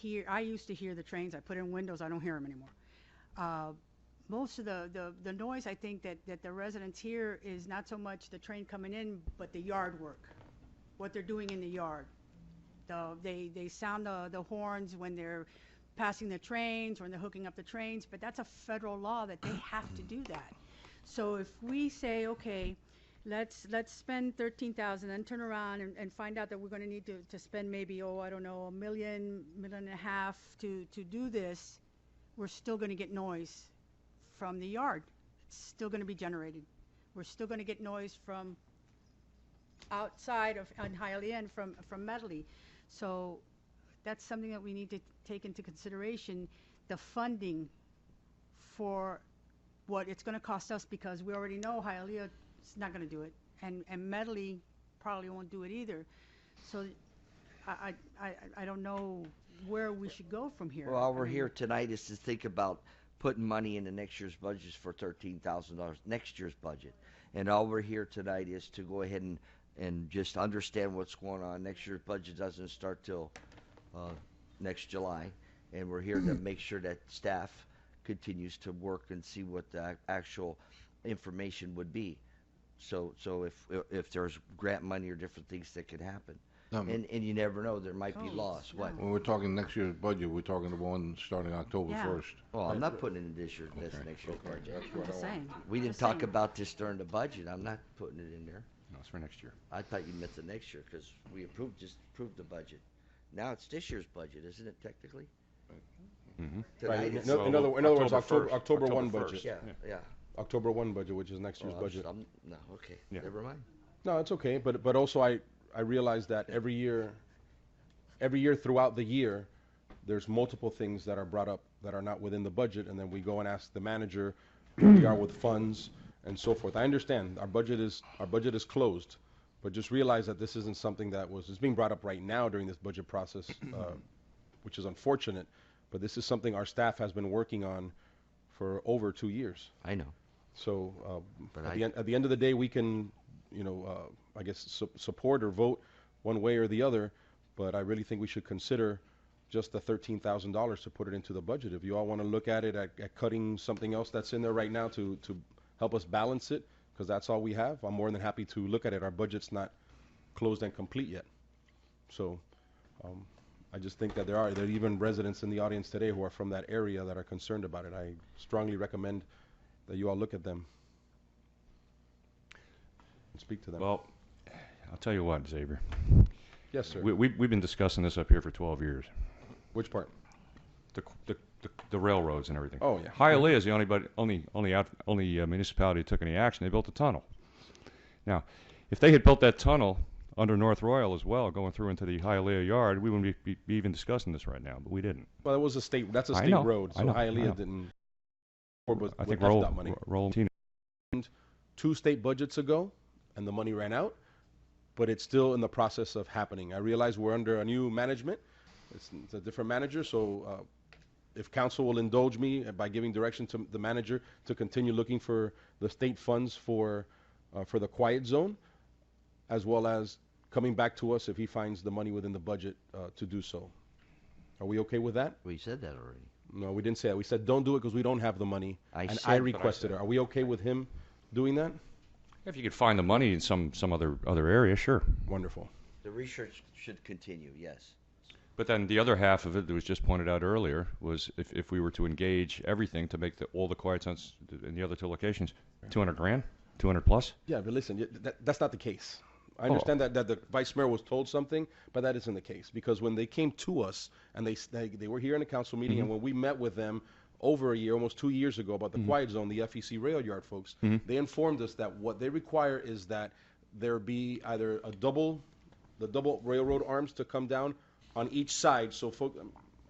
used to hear the trains. I put in windows. I don't hear them anymore. most of the noise, I think, that the residents hear is not so much the train coming in, but the yard work, what they're doing in the yard. They sound the horns when they're passing the trains or when they're hooking up the trains, but that's a federal law that they have to do that. So if we say, okay, let's spend 13,000, then turn around and find out that we're going to need to spend maybe, I don't know, $1 million, $1.5 million to do this, we're still going to get noise from the yard. It's still going to be generated. We're still going to get noise from outside of on Hialeah and from Medley. So that's something that we need to take into consideration, the funding for what it's going to cost us, because we already know Hialeah is not going to do it, and Medley probably won't do it either. So I don't know where we should go from here. Well, all we're here tonight is to think about putting money into next year's budget for $13,000, next year's budget. And all we're here tonight is to go ahead and just understand what's going on. Next year's budget doesn't start till next July, and we're here to make sure that staff continues to work and see what the actual information would be. So if there's grant money or different things that could happen. And you never know, there might be loss. What? When we're talking next year's budget, we're talking the one starting October 1st. Well, I'm not putting it in this year, next year's budget. We didn't talk about this during the budget. I'm not putting it in there. No, it's for next year. I thought you meant the next year, because we just approved the budget. Now it's this year's budget, isn't it, technically? Mm-hmm. Right. Tonight In it's- other words, October October 1 1st. budget. Yeah. October 1 budget, which is next year's budget. No, okay, Yeah. never mind. No, it's okay, but also I realize that every year throughout the year, there's multiple things that are brought up that are not within the budget, and then we go and ask the manager where we are with funds and so forth. I understand our budget is closed, but just realize that this isn't something that is being brought up right now during this budget process, which is unfortunate. But this is something our staff has been working on for over 2 years. I know. So But at the end of the day, we can, I guess support or vote one way or the other. But I really think we should consider just the $13,000 to put it into the budget. If you all want to look at it at cutting something else that's in there right now to help us balance it, because that's all we have, I'm more than happy to look at it. Our budget's not closed and complete yet. So I just think that there are even residents in the audience today who are from that area that are concerned about it. I strongly recommend that you all look at them and speak to them. Well, I'll tell you what, Xavier. Yes, sir. We've been discussing this up here for 12 years. Which part? The railroads and everything. Oh, yeah. Hialeah is the only municipality that took any action. They built a tunnel. Now, if they had built that tunnel under North Royal as well, going through into the Hialeah yard, we wouldn't be even discussing this right now, but we didn't. Well, that's a state road, so Hialeah didn't. I think money. 2 state budgets ago, and the money ran out, but it's still in the process of happening. I realize we're under a new management. It's a different manager, so if council will indulge me by giving direction to the manager to continue looking for the state funds for the quiet zone, as well as coming back to us if he finds the money within the budget to do so. Are we okay with that? We said that already. No, we didn't say that. We said don't do it because we don't have the money. I requested it. Are we okay with him doing that? If you could find the money in some other area, sure. Wonderful. The research should continue, yes. But then the other half of it that was just pointed out earlier was if we were to engage everything to make all the quiet zones in the other 2 locations, $200,000, 200 plus. Yeah, but listen, that's not the case. I understand that the vice mayor was told something, but that isn't the case, because when they came to us and they were here in a council meeting, and when we met with them over a year, almost 2 years ago, about the quiet zone, the FEC rail yard folks, they informed us that what they require is that there be either the double railroad arms to come down on each side. So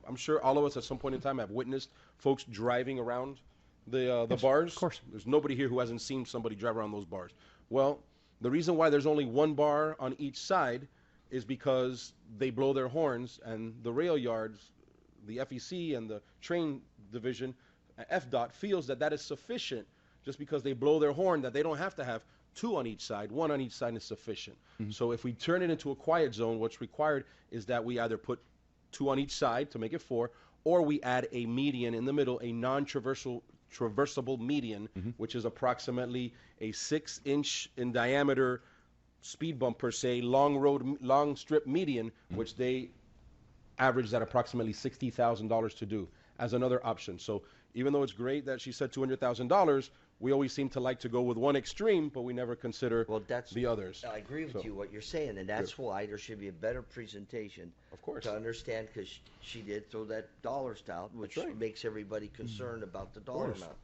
I'm sure all of us at some point in time have witnessed folks driving around the bars. Of course. There's nobody here who hasn't seen somebody drive around those bars. Well, the reason why there's only 1 bar on each side is because they blow their horns, and the rail yards, the FEC and the train division, FDOT, feels that is sufficient just because they blow their horn, that they don't have to have 2 on each side. 1 on each side is sufficient. So if we turn it into a quiet zone, what's required is that we either put 2 on each side to make it 4, or we add a median in the middle, a non-traversal traversable median, which is approximately a 6-inch in diameter speed bump per se, long strip median, which they averaged at approximately $60,000 to do as another option. So even though it's great that she said $200,000, we always seem to like to go with one extreme, but we never consider the others. I agree with you, what you're saying, and that's why there should be a better presentation. Of course. To understand, because she did throw that dollars out, which makes everybody concerned about the dollar course. amount.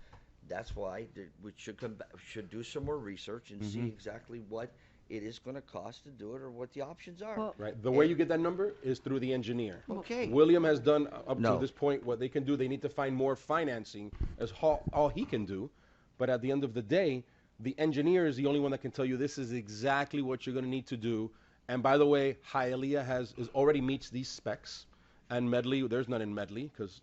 That's why we should should do some more research and see exactly what it is going to cost to do it or what the options are. Right. The way you get that number is through the engineer. Okay. William has done up No. to this point what they can do. They need to find more financing as all he can do. But at the end of the day, the engineer is the only one that can tell you this is exactly what you're going to need to do. And by the way, Hialeah already meets these specs. And Medley, there's none in Medley because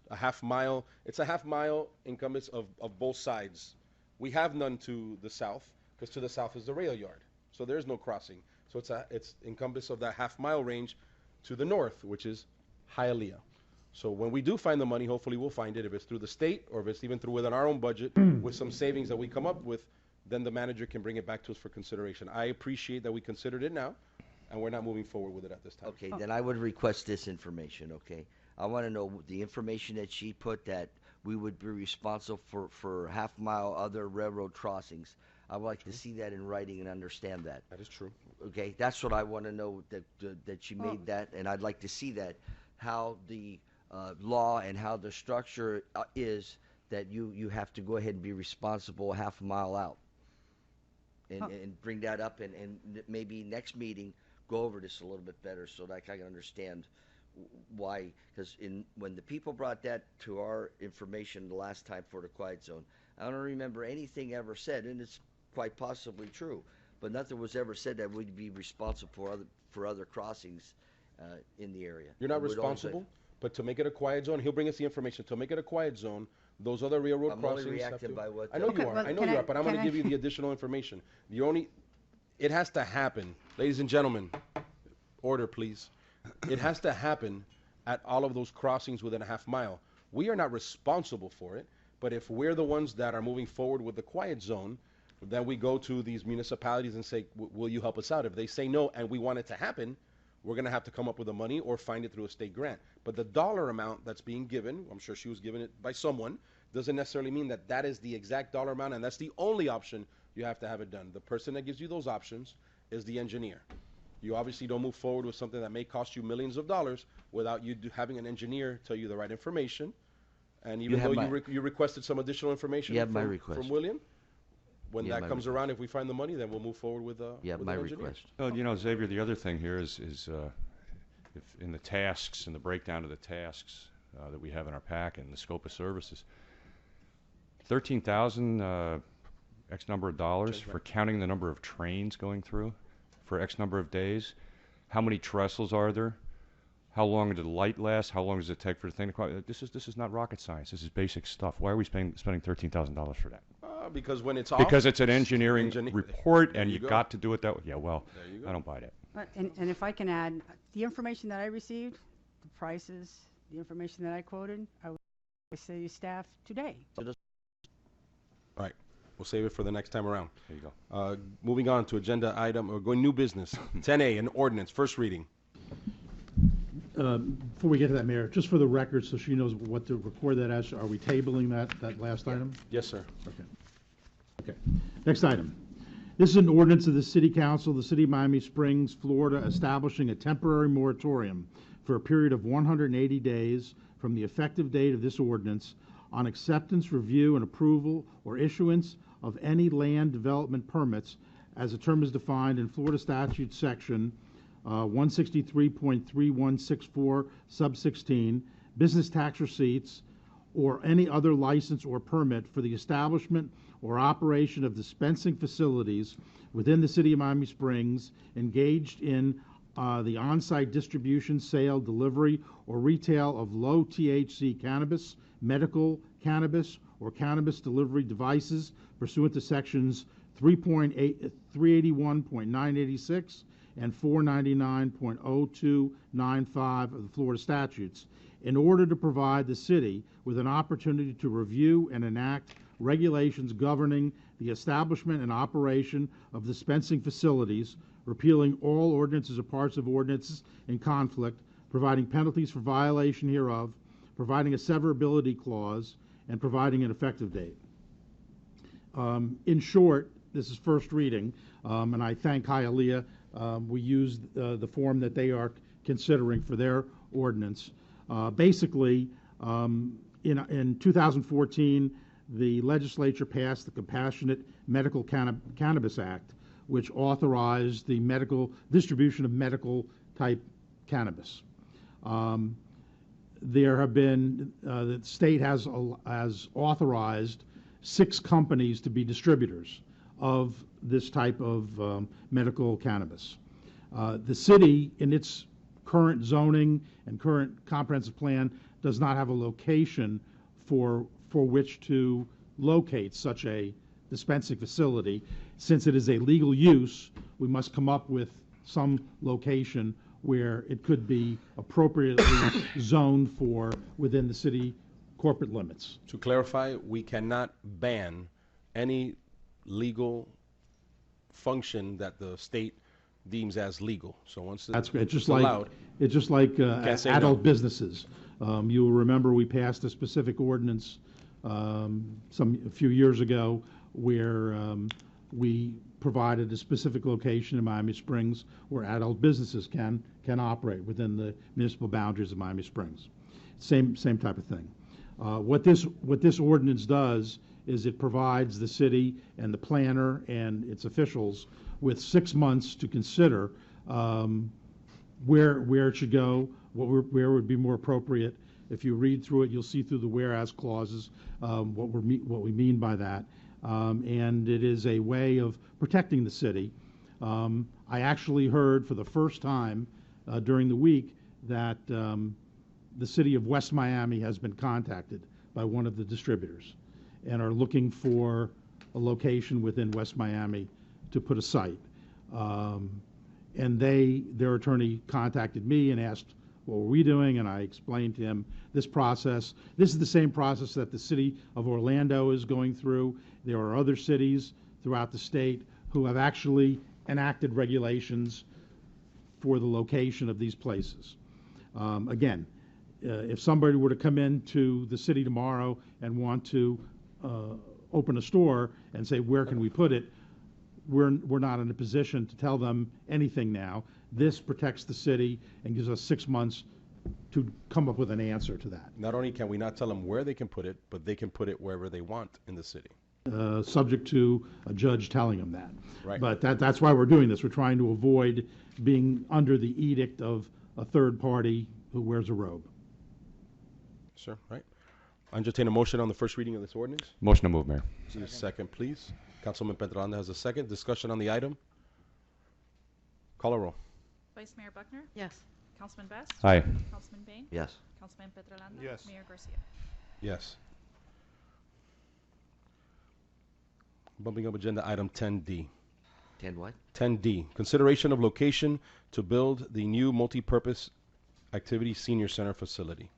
it's a half mile encompass of both sides. We have none to the south because to the south is the rail yard. So there's no crossing. So it's encompass of that half mile range to the north, which is Hialeah. So when we do find the money, hopefully we'll find it. If it's through the state or if it's even through within our own budget with some savings that we come up with, then the manager can bring it back to us for consideration. I appreciate that we considered it now, and we're not moving forward with it at this time. Okay, then I would request this information, okay? I want to know the information that she put that we would be responsible for half-mile other railroad crossings. I would like to see that in writing and understand that. That is true. Okay, that's what I want to know, that she made that, and I'd like to see that, how the law and how the structure is that you have to go ahead and be responsible half a mile out. And bring that up, and maybe next meeting, go over this a little bit better so that I can understand why, because when the people brought that to our information the last time for the quiet zone, I don't remember anything ever said, and it's quite possibly true, but nothing was ever said that we'd be responsible for other crossings in the area. You're not responsible, but to make it a quiet zone, he'll bring us the information. To make it a quiet zone, those other railroad I'm crossings only have reacting to. by what I know the- you are. I know you are, but I'm going to give you the additional information. It has to happen, ladies and gentlemen. Order, please. It has to happen at all of those crossings within a half mile. We are not responsible for it, but if we're the ones that are moving forward with the quiet zone, then we go to these municipalities and say, will you help us out? If they say no and we want it to happen, we're going to have to come up with the money or find it through a state grant. But the dollar amount that's being given, I'm sure she was given it by someone, doesn't necessarily mean that that is the exact dollar amount and that's the only option you have to have it done. The person that gives you those options is the engineer. You obviously don't move forward with something that may cost you millions of dollars without you having an engineer tell you the right information. And even though you requested some additional information from William, when that comes around, if we find the money, then we'll move forward with my engineer. request. Well, Xavier, the other thing here is if in the tasks and the breakdown of the tasks that we have in our packet and the scope of services, 13,000 X number of dollars for counting the number of trains going through for X number of days. How many trestles are there? How long did the light last? How long does it take for the thing to quiet? This is not rocket science. This is basic stuff. Why are we spending $13,000 for that? Because when it's off, Because it's an engineering report, and you go. got to do it that way. Yeah, well, There you go. I don't buy that. And if I can add, the information that I received, the prices, the information that I quoted, I would say staff today. All right. We'll save it for the next time around. There you go. Moving on to agenda item, or going new business. 10A, an ordinance, first reading. Before we get to that, Mayor, just for the record, so she knows what to record that as, are we tabling that last item? Yes, sir. Okay. Next item. This is an ordinance of the City Council of the City of Miami Springs, Florida, establishing a temporary moratorium for a period of 180 days from the effective date of this ordinance on acceptance, review, and approval or issuance of any land development permits as the term is defined in Florida Statute Section 163.3164 sub 16, business tax receipts, or any other license or permit for the establishment or operation of dispensing facilities within the City of Miami Springs engaged in the on-site distribution, sale, delivery, or retail of low THC cannabis, medical cannabis, or cannabis delivery devices pursuant to sections 381.986 and 499.0295 of the Florida statutes, in order to provide the city with an opportunity to review and enact regulations governing the establishment and operation of dispensing facilities, repealing all ordinances or parts of ordinances in conflict, providing penalties for violation hereof, providing a severability clause, and providing an effective date. In short, this is first reading, and I thank Hialeah. We used the form that they are considering for their ordinance. Basically, in 2014, the legislature passed the Compassionate Medical Cannabis Act, which authorized the distribution of medical-type cannabis. There have been, the state has authorized 6 companies to be distributors of this type of medical cannabis. The city, in its current zoning and current comprehensive plan, does not have a location for which to locate such a dispensing facility. Since it is a legal use, we must come up with some location where it could be appropriately zoned for within the city corporate limits. To clarify, we cannot ban any legal function that the state deems as legal. So once That's great. it's allowed, It's just like can't say adult no. businesses. You will remember we passed a specific ordinance a few years ago where we provided a specific location in Miami Springs where adult businesses can operate within the municipal boundaries of Miami Springs. Same type of thing. What this ordinance does is it provides the city and the planner and its officials with 6 months to consider where it should go, where would be more appropriate. If you read through it, you'll see through the whereas clauses what we mean by that. And it is a way of protecting the city. I actually heard for the first time during the week that the city of West Miami has been contacted by one of the distributors and are looking for a location within West Miami to put a site. And their attorney contacted me and asked, what were we doing? And I explained to him this process. This is the same process that the city of Orlando is going through. There are other cities throughout the state who have actually enacted regulations for the location of these places. Again, if somebody were to come into the city tomorrow and want to open a store and say, where can we put it? We're not in a position to tell them anything now. This protects the city and gives us 6 months to come up with an answer to that. Not only can we not tell them where they can put it, but they can put it wherever they want in the city. Subject to a judge telling them that. Right. But that's why we're doing this. We're trying to avoid being under the edict of a third party who wears a robe. Sir, right? I entertain a motion on the first reading of this ordinance. Motion to move, Mayor. See a second, please. Councilman Petrolanda has a second. Discussion on the item. Call a roll. Vice Mayor Buckner? Yes. Councilman Best? Aye. Councilman Bain? Yes. Councilman Petrolanda? Yes. Mayor Garcia? Yes. Bumping up agenda item 10D. 10 what? 10D, consideration of location to build the new multi-purpose activity senior center facility.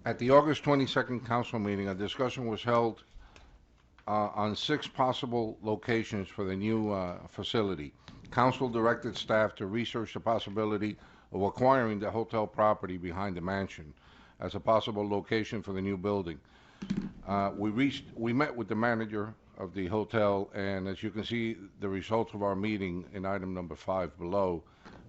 At the August 22nd council meeting, a discussion was held on 6 possible locations for the new facility. Council directed staff to research the possibility of acquiring the hotel property behind the mansion as a possible location for the new building. We met with the manager of the hotel, and as you can see, the results of our meeting in item number 5 below.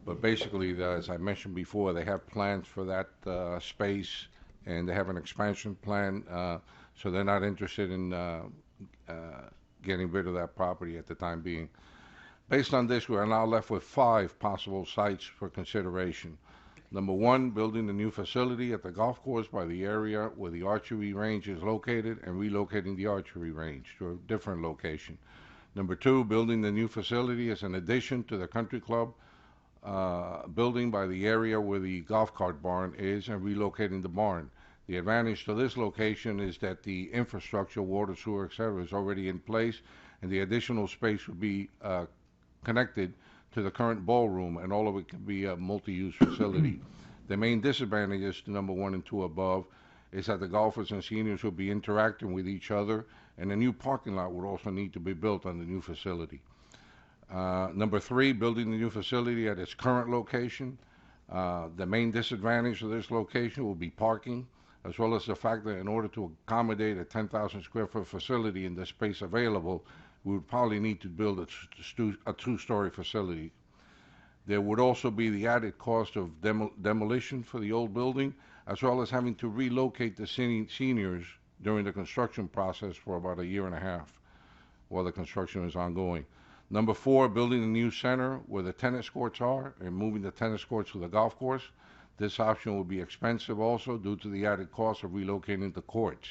But basically, as I mentioned before, they have plans for that space, and they have an expansion plan, so they're not interested in getting rid of that property at the time being. Based on this, we are now left with 5 possible sites for consideration. Number 1, building the new facility at the golf course by the area where the archery range is located and relocating the archery range to a different location. Number 2, building the new facility as an addition to the country club building by the area where the golf cart barn is and relocating the barn. The advantage to this location is that the infrastructure, water, sewer, etc., is already in place, and the additional space would be connected to the current ballroom, and all of it can be a multi-use facility. The main disadvantages to number 1 and 2 above is that the golfers and seniors will be interacting with each other, and a new parking lot would also need to be built on the new facility. Number 3, building the new facility at its current location. The main disadvantage of this location will be parking, as well as the fact that in order to accommodate a 10,000 square foot facility in the space available, we would probably need to build a two-story facility. There would also be the added cost of demolition for the old building, as well as having to relocate the seniors during the construction process for about a year and a half while the construction is ongoing. Number 4, building a new center where the tennis courts are and moving the tennis courts to the golf course. This option will be expensive also due to the added cost of relocating the courts.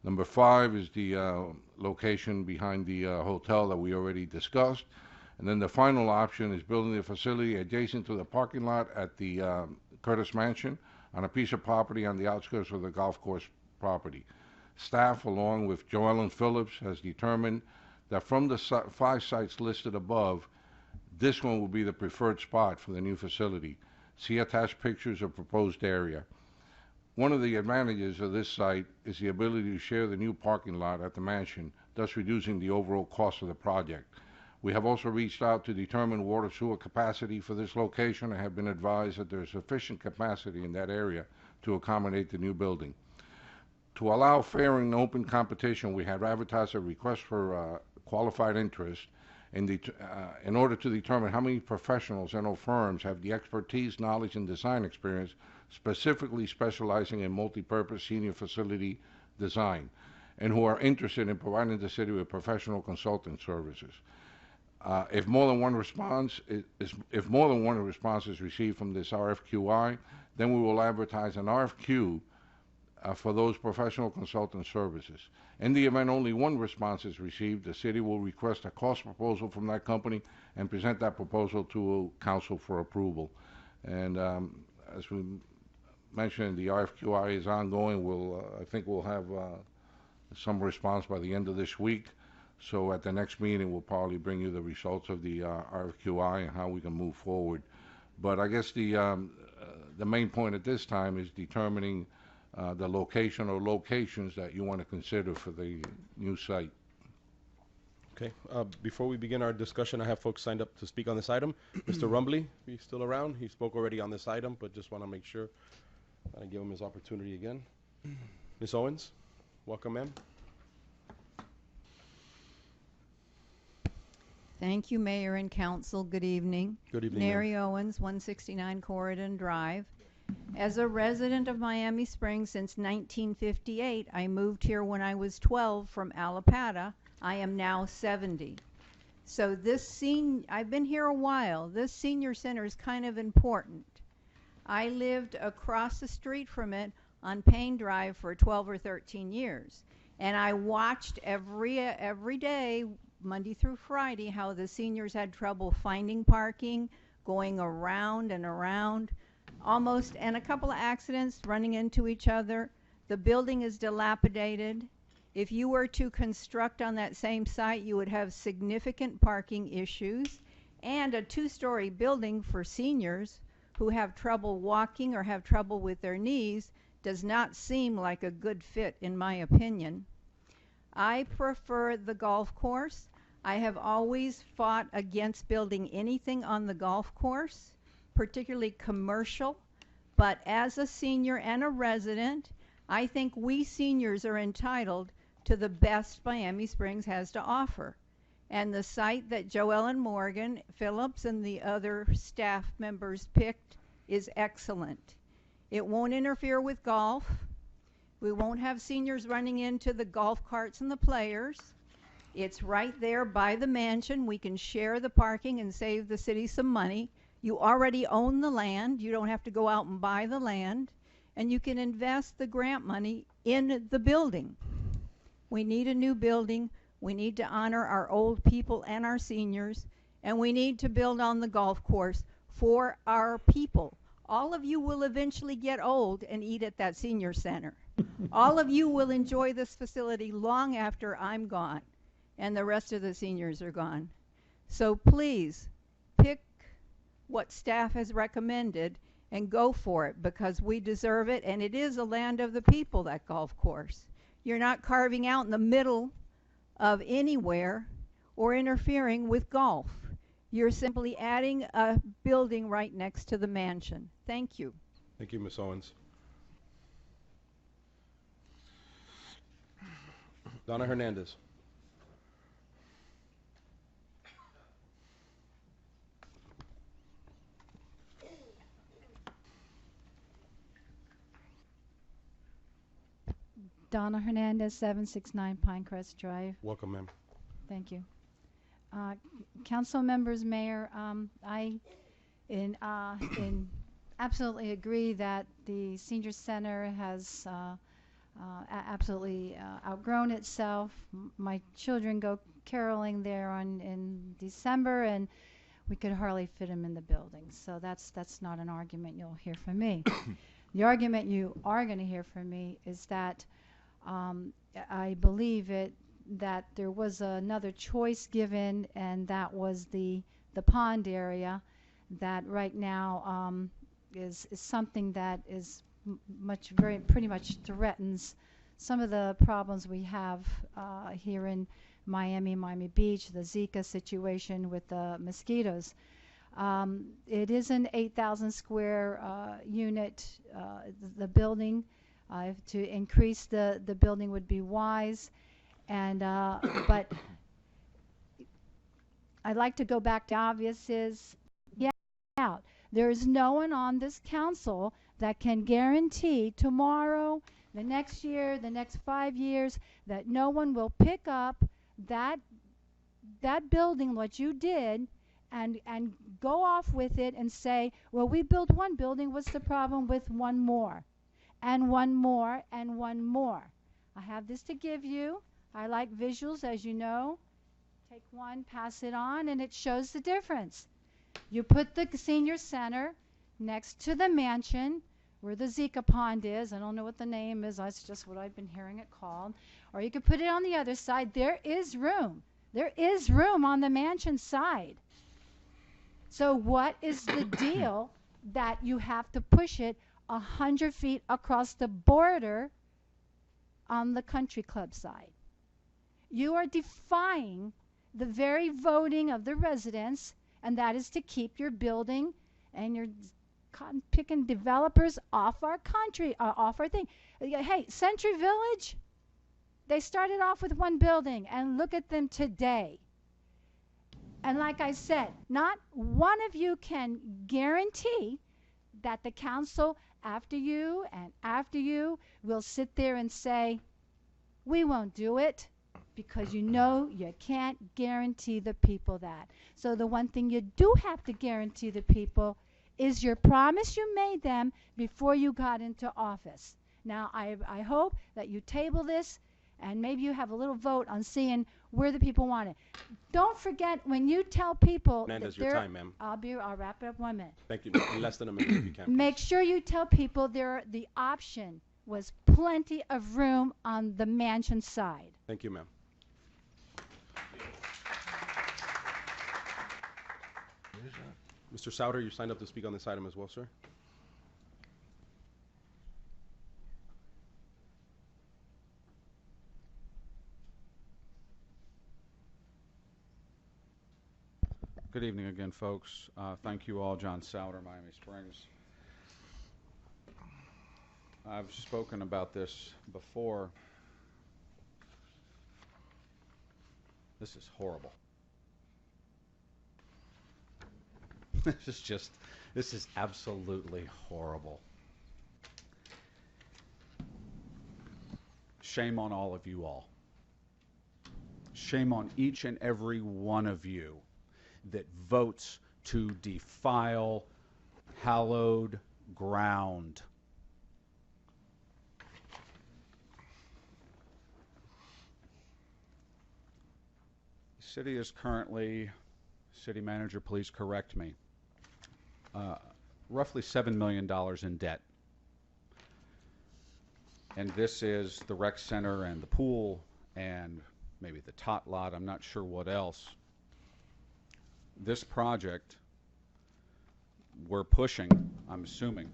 Number 5 is the location behind the hotel that we already discussed. And then the final option is building the facility adjacent to the parking lot at the Curtis Mansion on a piece of property on the outskirts of the golf course property. Staff, along with Joellen Phillips, has determined that from the 5 sites listed above, this one will be the preferred spot for the new facility. See attached pictures of proposed area. One of the advantages of this site is the ability to share the new parking lot at the mansion, thus reducing the overall cost of the project. We have also reached out to determine water sewer capacity for this location and have been advised that there is sufficient capacity in that area to accommodate the new building. To allow fair and open competition, we have advertised a request for qualified interest in order to determine how many professionals and/or firms have the expertise, knowledge, and design experience specifically specializing in multi-purpose senior facility design, and who are interested in providing the city with professional consulting services. If more than one response is received from this RFQI, then we will advertise an RFQ for those professional consultant services. In the event only one response is received, the city will request a cost proposal from that company and present that proposal to council for approval. And as we mentioned, the RFQI is ongoing. I think we'll have some response by the end of this week. So at the next meeting, we'll probably bring you the results of the RFQI and how we can move forward. But I guess the main point at this time is determining the location or locations that you want to consider for the new site. Okay. Before we begin our discussion, I have folks signed up to speak on this item. Mr. Rumbly, are you still around? He spoke already on this item, but just want to make sure I give him his opportunity again. Ms. Owens, welcome, ma'am. Thank you, Mayor and Council. Good evening. Good evening, Mary Owens, 169 Corridon Drive. As a resident of Miami Springs since 1958, I moved here when I was 12 from Allapattah. I am now 70. So I've been here a while. This senior center is kind of important. I lived across the street from it on Payne Drive for 12 or 13 years. And I watched every day, Monday through Friday, how the seniors had trouble finding parking, going around and around, and a couple of accidents running into each other. The building is dilapidated. If you were to construct on that same site, you would have significant parking issues, and a 2-story building for seniors who have trouble walking or have trouble with their knees does not seem like a good fit, in my opinion. I prefer the golf course. I have always fought against building anything on the golf course, particularly commercial, but as a senior and a resident, I think we seniors are entitled to the best Miami Springs has to offer. And the site that Joellen Morgan, Phillips, and the other staff members picked is excellent. It won't interfere with golf. We won't have seniors running into the golf carts and the players. It's right there by the mansion. We can share the parking and save the city some money. You already own the land. You don't have to go out and buy the land. And you can invest the grant money in the building. We need a new building. We need to honor our old people and our seniors. And we need to build on the golf course for our people. All of you will eventually get old and eat at that senior center. All of you will enjoy this facility long after I'm gone and the rest of the seniors are gone. So please pick what staff has recommended and go for it, because we deserve it, and it is a land of the people, that golf course. You're not carving out in the middle of anywhere or interfering with golf. You're simply adding a building right next to the mansion. Thank you. Thank you, Ms. Owens. Donna Hernandez. Donna Hernandez, 769 Pinecrest Drive. Welcome, ma'am. Thank you. Council members, Mayor, I absolutely agree that the senior center has absolutely outgrown itself. My children go caroling there in December, and we could hardly fit them in the building. So that's not an argument you'll hear from me. The argument you are going to hear from me is that I believe that there was another choice given, and that was the pond area that right now is something that is pretty much threatens some of the problems we have here in Miami Beach, the Zika situation with the mosquitoes. It is an 8,000 square unit, the building. To increase the building would be wise, and but I'd like to go back to obvious is, yeah, there is no one on this council that can guarantee tomorrow, the next year, the next 5 years, that no one will pick up that building, what you did, and go off with it and say, well, we built one building, what's the problem with one more? And one more, and one more. I have this to give you. I like visuals, as you know. Take one, pass it on, and it shows the difference. You put the senior center next to the mansion where the Zika pond is. I don't know what the name is. That's just what I've been hearing it called. Or you could put it on the other side. There is room. There is room on the mansion side. So what is the deal that you have to push it 100 feet across the border on the country club side? You are defying the very voting of the residents, and that is to keep your building and your cotton picking developers off our country, off our thing. Hey, Century Village, they started off with one building, and look at them today. And like I said, not one of you can guarantee that the council after you and after you will sit there and say, we won't do it, because you know you can't guarantee the people that. So the one thing you do have to guarantee the people is your promise you made them before you got into office. Now, I hope that you table this, and maybe you have a little vote on seeing where the people want it. Don't forget, when you tell people Hernandez, that your time, ma'am. I'll wrap it up 1 minute. Thank you. In less than a minute, if you can. Make sure you tell people the option was plenty of room on the mansion side. Thank you, ma'am. Mr. Souter, you signed up to speak on this item as well, sir. Good evening again, folks. Thank you all. John Souter, Miami Springs. I've spoken about this before. This is horrible. This is absolutely horrible. Shame on all of you all. Shame on each and every one of you that votes to defile hallowed ground. The city is currently, city manager, please correct me. roughly $7 million in debt. And this is the rec center and the pool and maybe the tot lot, I'm not sure what else. This project we're pushing, I'm assuming,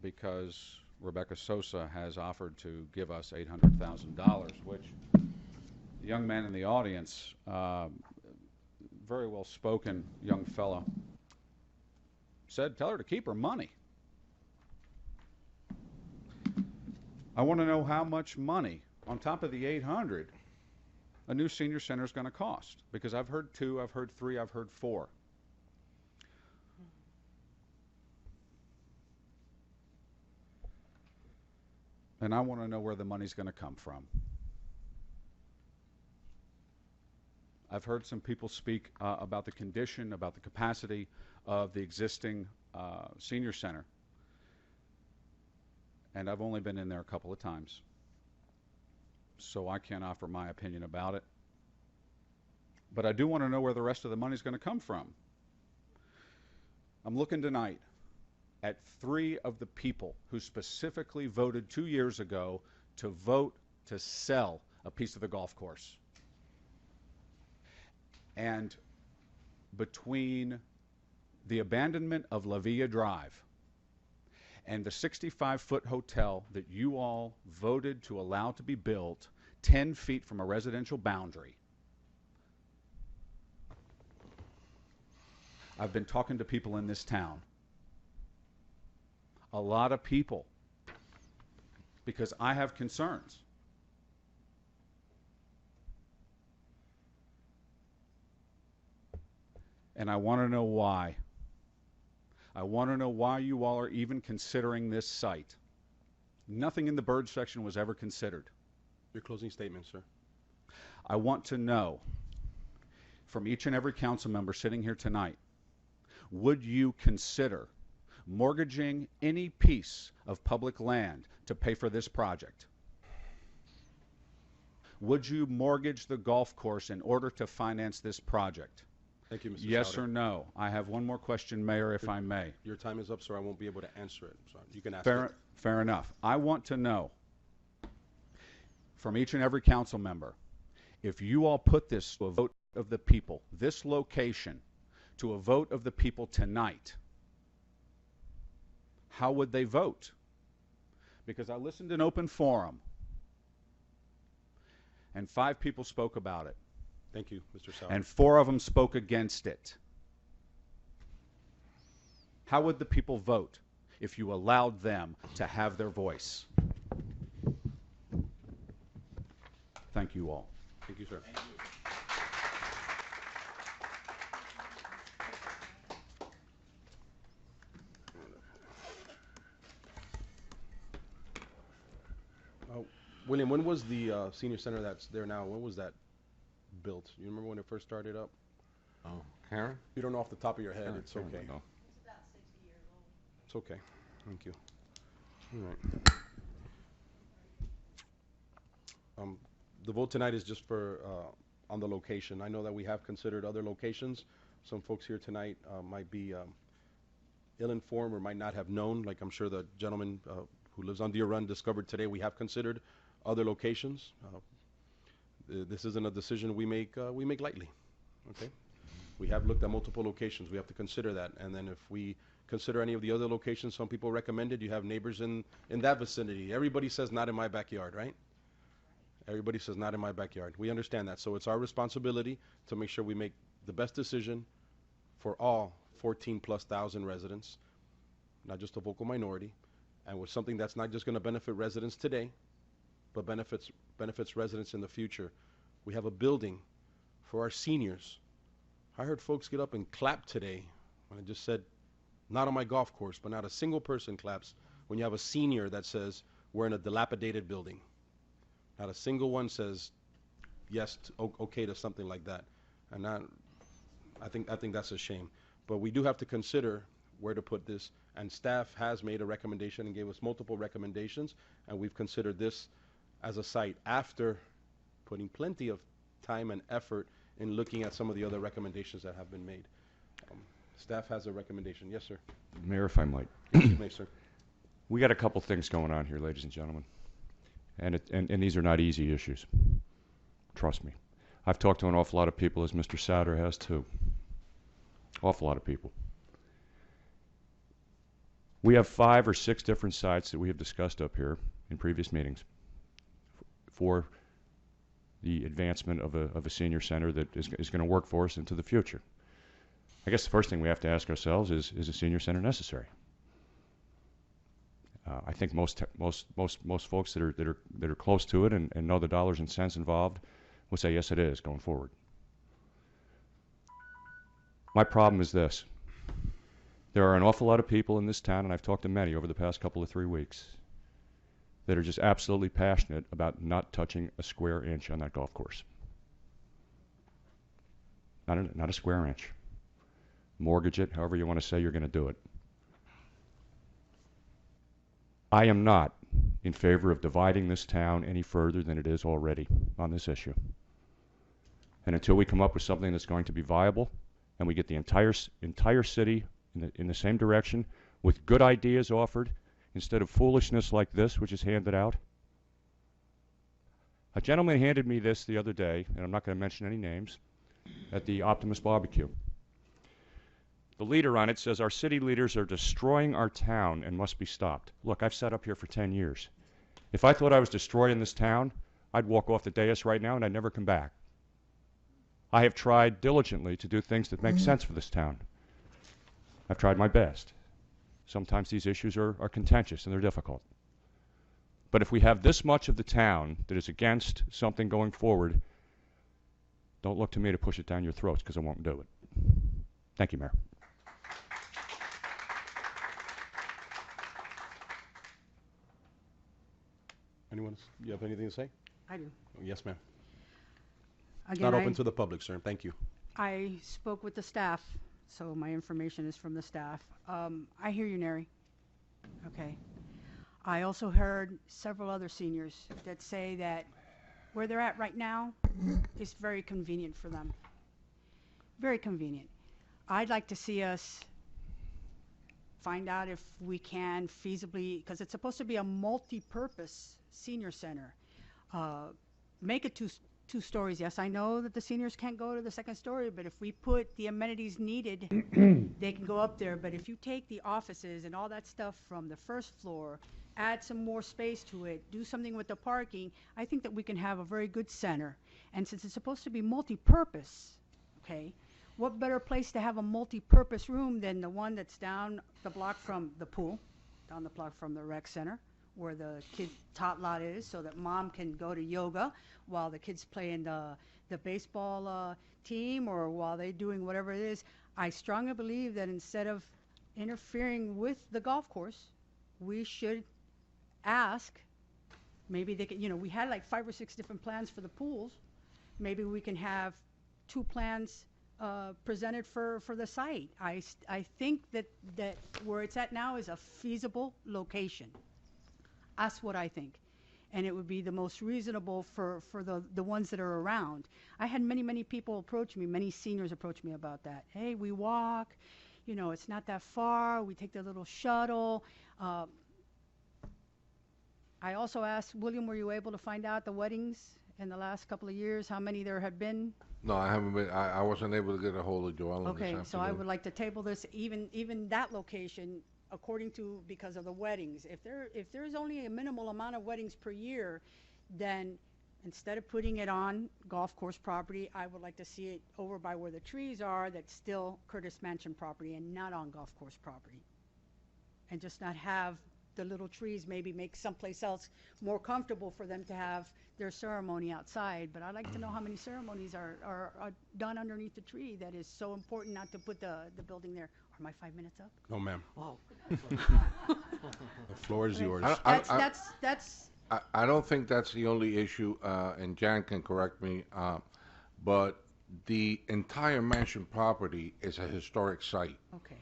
because Rebecca Sosa has offered to give us $800,000, which the young man in the audience, very well spoken young fella, said, tell her to keep her money. I want to know how much money, on top of the 800, a new senior center is going to cost. Because I've heard 2, I've heard 3, I've heard 4. And I want to know where the money's going to come from. I've heard some people speak about the condition, about the capacity of the existing senior center. And I've only been in there a couple of times, so I can't offer my opinion about it. But I do want to know where the rest of the money is going to come from. I'm looking tonight at 3 of the people who specifically voted 2 years ago to vote to sell a piece of the golf course. And between the abandonment of La Villa Drive and the 65-foot hotel that you all voted to allow to be built 10 feet from a residential boundary, I've been talking to people in this town, a lot of people, because I have concerns. And I want to know why. I want to know why you all are even considering this site. Nothing in the Bird section was ever considered. Your closing statement, sir. I want to know from each and every council member sitting here tonight, would you consider mortgaging any piece of public land to pay for this project? Would you mortgage the golf course in order to finance this project? Thank you, Mr. Yes Souter. or no? I have one more question, Mayor, if I may. Your time is up, sir. I won't be able to answer it. So you can ask Fair, it. fair enough. I want to know from each and every council member, if you all put this to a vote of the people, this location to a vote of the people tonight, how would they vote? Because I listened in open forum, and 5 people spoke about it. Thank you, Mr. Souter. And 4 of them spoke against it. How would the people vote if you allowed them to have their voice? Thank you all. Thank you, sir. William, when was the senior center that's there now, when was that built? You remember when it first started up? Oh, Karen? You don't know off the top of your head, Karen, it's okay. Karen, no. It's okay. Thank you. All right. The vote tonight is just for on the location. I know that we have considered other locations. Some folks here tonight might be ill-informed or might not have known, like I'm sure the gentleman who lives on Deer Run discovered today. We have considered other locations. This isn't a decision we make lightly. Okay, we have looked at multiple locations. We have to consider that, and then if we consider any of the other locations some people recommended, you have neighbors in that vicinity. Everybody says not in my backyard, right? Everybody says not in my backyard. We understand that, so it's our responsibility to make sure we make the best decision for all 14,000+ residents, not just a vocal minority, and with something that's not just going to benefit residents today, but benefits residents in the future. We have a building for our seniors. I heard folks get up and clap today when I just said, not on my golf course, but not a single person claps when you have a senior that says, we're in a dilapidated building. Not a single one says yes, okay to something like that. And I think that's a shame. But we do have to consider where to put this, and staff has made a recommendation and gave us multiple recommendations, and we've considered this as a site after putting plenty of time and effort in looking at some of the other recommendations that have been made. Staff has a recommendation. Yes, sir. Mayor, if I might. Yes, you may, sir. We got a couple things going on here, ladies and gentlemen. And these are not easy issues. Trust me. I've talked to an awful lot of people, as Mr. Souter has too. Awful lot of people. We have 5 or 6 different sites that we have discussed up here in previous meetings for the advancement of a senior center that is going to work for us into the future. I guess the first thing we have to ask ourselves is a senior center necessary? I think most folks that are close to it and know the dollars and cents involved will say yes, it is going forward. My problem is this: there are an awful lot of people in this town, and I've talked to many over the past couple of 3 weeks, that are just absolutely passionate about not touching a square inch on that golf course. Not a square inch. Mortgage it, however you want to say you're going to do it. I am not in favor of dividing this town any further than it is already on this issue. And until we come up with something that's going to be viable, and we get the entire city in the same direction with good ideas offered, instead of foolishness like this, which is handed out. A gentleman handed me this the other day, and I'm not going to mention any names, at the Optimus Barbecue. The leader on it says, "Our city leaders are destroying our town and must be stopped." Look, I've sat up here for 10 years. If I thought I was destroying this town, I'd walk off the dais right now and I'd never come back. I have tried diligently to do things that make sense for this town. I've tried my best. Sometimes these issues are contentious and they're difficult. But if we have this much of the town that is against something going forward, don't look to me to push it down your throats, because I won't do it. Thank you, Mayor. Anyone? You have anything to say? I do. Yes, ma'am. Again, Not open to the public, sir. Thank you. I spoke with the staff, so my information is from the staff. I hear you, Neri. Okay. I also heard several other seniors that say that where they're at right now is very convenient for them. Very convenient. I'd like to see us find out if we can feasibly, because it's supposed to be a multi-purpose senior center. Make it two stories. Yes, I know that the seniors can't go to the second story, but if we put the amenities needed, they can go up there. But if you take the offices and all that stuff from the first floor, add some more space to it, do something with the parking, I think that we can have a very good center. And since it's supposed to be multi-purpose, okay, what better place to have a multi-purpose room than the one that's down the block from the pool, down the block from the rec center, where the kid tot lot is, so that mom can go to yoga while the kids play in the baseball team, or while they're doing whatever it is. I strongly believe that instead of interfering with the golf course, we should ask, maybe they can, we had like 5 or 6 different plans for the pools. Maybe we can have 2 plans presented for the site. I think that where it's at now is a feasible location. That's what I think. And it would be the most reasonable for the ones that are around. I had many people approach me, many seniors approach me about that. Hey, we walk, it's not that far, we take the little shuttle. I also asked, William, were you able to find out the weddings in the last couple of years, how many there had been? No, I haven't been, I wasn't able to get a hold of Joellen this Okay, so I afternoon. would like to table this, even that location, according to, because of the weddings. If there's only a minimal amount of weddings per year, then instead of putting it on golf course property, I would like to see it over by where the trees are, that's still Curtis Mansion property and not on golf course property. And just not have the little trees, maybe make someplace else more comfortable for them to have their ceremony outside. But I'd like to know how many ceremonies are done underneath the tree. That is so important not to put the building there. Are my 5 minutes up? No, ma'am. Oh. The floor is yours. That's I don't think that's the only issue, and Jan can correct me, but the entire mansion property is a historic site. Okay.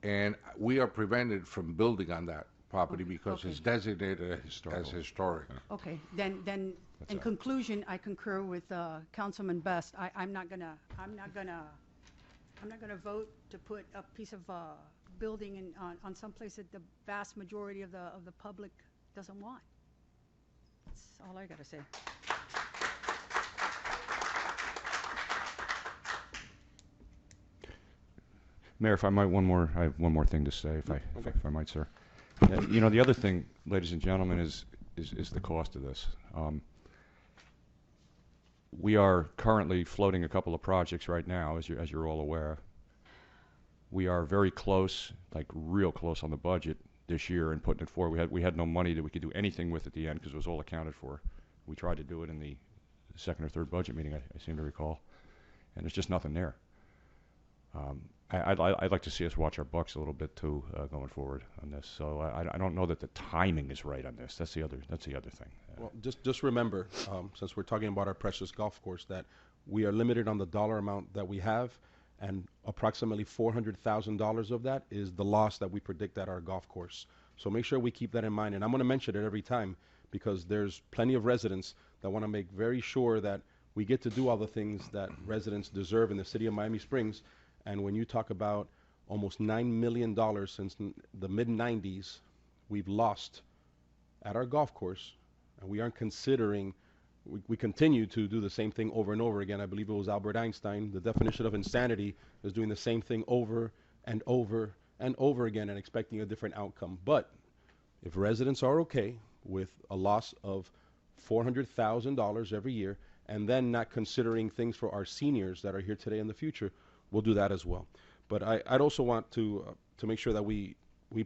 And we are prevented from building on that property because okay. it's designated as historic. Okay, then in conclusion, I concur with Councilman Best. I'm not gonna I'm not gonna vote to put a piece of, building in, on some place that the vast majority of the public doesn't want. That's all I gotta say. Mayor, if I might, I have one more thing to say, if I might, sir. You know, the other thing, ladies and gentlemen, is the cost of this. We are currently floating a couple of projects right now, as you're all aware. We are very close, like real close on the budget this year and putting it forward. We had no money that we could do anything with at the end because it was all accounted for. We tried to do it in the second or third budget meeting, I seem to recall, and there's just nothing there. I'd like to see us watch our bucks a little bit too going forward on this. So I don't know that the timing is right on this. That's the other thing. Well, just remember, since we're talking about our precious golf course, that we are limited on the dollar amount that we have, and approximately $400,000 of that is the loss that we predict at our golf course. So make sure we keep that in mind. And I'm going to mention it every time because there's plenty of residents that want to make very sure that we get to do all the things that residents deserve in the city of Miami Springs. And when you talk about almost $9 million since the mid-90s, we've lost at our golf course, and we aren't considering, we continue to do the same thing over and over again. I believe it was Albert Einstein. The definition of insanity is doing the same thing over and over and over again and expecting a different outcome. But if residents are okay with a loss of $400,000 every year, and then not considering things for our seniors that are here today and the future, we'll do that as well. But I'd also want to make sure that we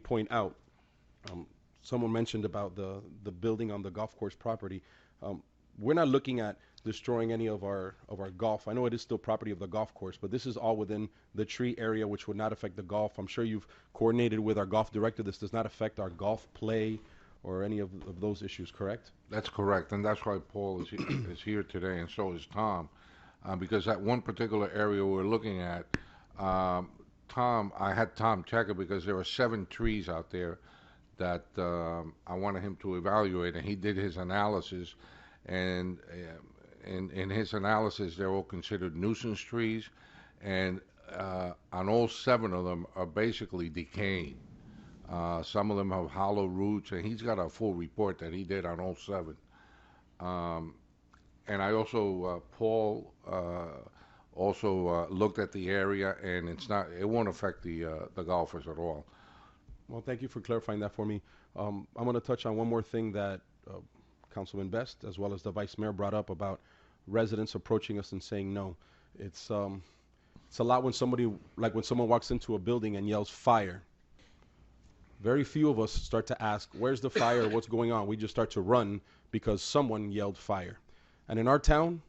point out, someone mentioned about the building on the golf course property. We're not looking at destroying any of our golf. I know it is still property of the golf course, but this is all within the tree area, which would not affect the golf. I'm sure you've coordinated with our golf director. This does not affect our golf play or any of those issues, correct? That's correct, and that's why Paul is here today, and so is Tom. Because that one particular area we're looking at, I had Tom check it because there are 7 trees out there that I wanted him to evaluate, and he did his analysis, and in his analysis, they're all considered nuisance trees, and on all 7 of them are basically decaying. Some of them have hollow roots, and he's got a full report that he did on all 7. And I also, Paul also looked at the area, and it won't affect the golfers at all. Well, thank you for clarifying that for me. I'm going to touch on one more thing that Councilman Best, as well as the Vice Mayor, brought up about residents approaching us and saying no. It's a lot when someone walks into a building and yells fire. Very few of us start to ask, where's the fire, what's going on? We just start to run because someone yelled fire. And in our town,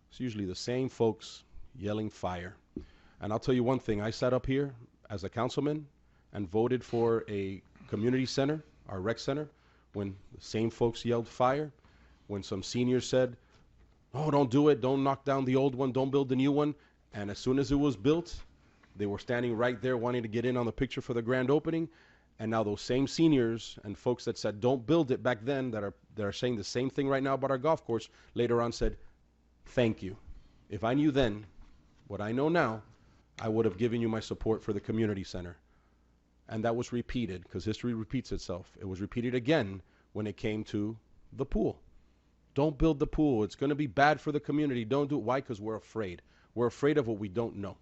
it's usually the same folks yelling fire. And I'll tell you one thing, I sat up here as a councilman and voted for a community center, our rec center, when the same folks yelled fire, when some seniors said, oh, don't do it, don't knock down the old one, don't build the new one. And as soon as it was built, they were standing right there wanting to get in on the picture for the grand opening. And now those same seniors and folks that said don't build it back then that are saying the same thing right now about our golf course later on said, thank you. If I knew then what I know now, I would have given you my support for the community center. And that was repeated because history repeats itself. It was repeated again when it came to the pool. Don't build the pool. It's going to be bad for the community. Don't do it. Why? Because we're afraid. We're afraid of what we don't know.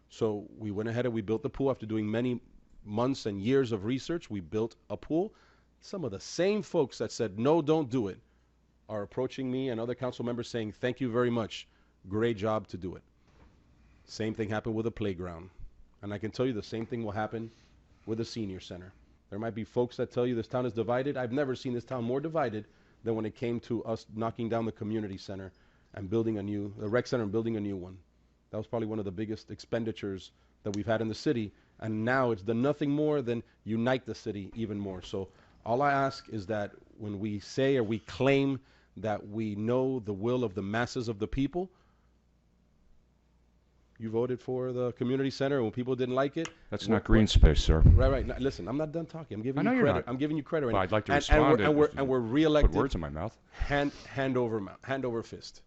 So we went ahead and we built the pool after doing many months and years of research. We built a pool. Some of the same folks that said, no, don't do it, are approaching me and other council members saying, thank you very much. Great job to do it. Same thing happened with a playground. And I can tell you the same thing will happen with a senior center. There might be folks that tell you this town is divided. I've never seen this town more divided than when it came to us knocking down the community center and building the rec center and building a new one. That was probably one of the biggest expenditures that we've had in the city. And now it's done nothing more than unite the city even more. So all I ask is that when we say or we claim that we know the will of the masses of the people, you voted for the community center, and when people didn't like it... That's not green space, sir. Right. Now, listen, I'm not done talking. I'm giving you credit. You're not. I'm giving you credit right well, now. I'd like to respond. And we're reelected. Put words in my mouth. Hand over fist.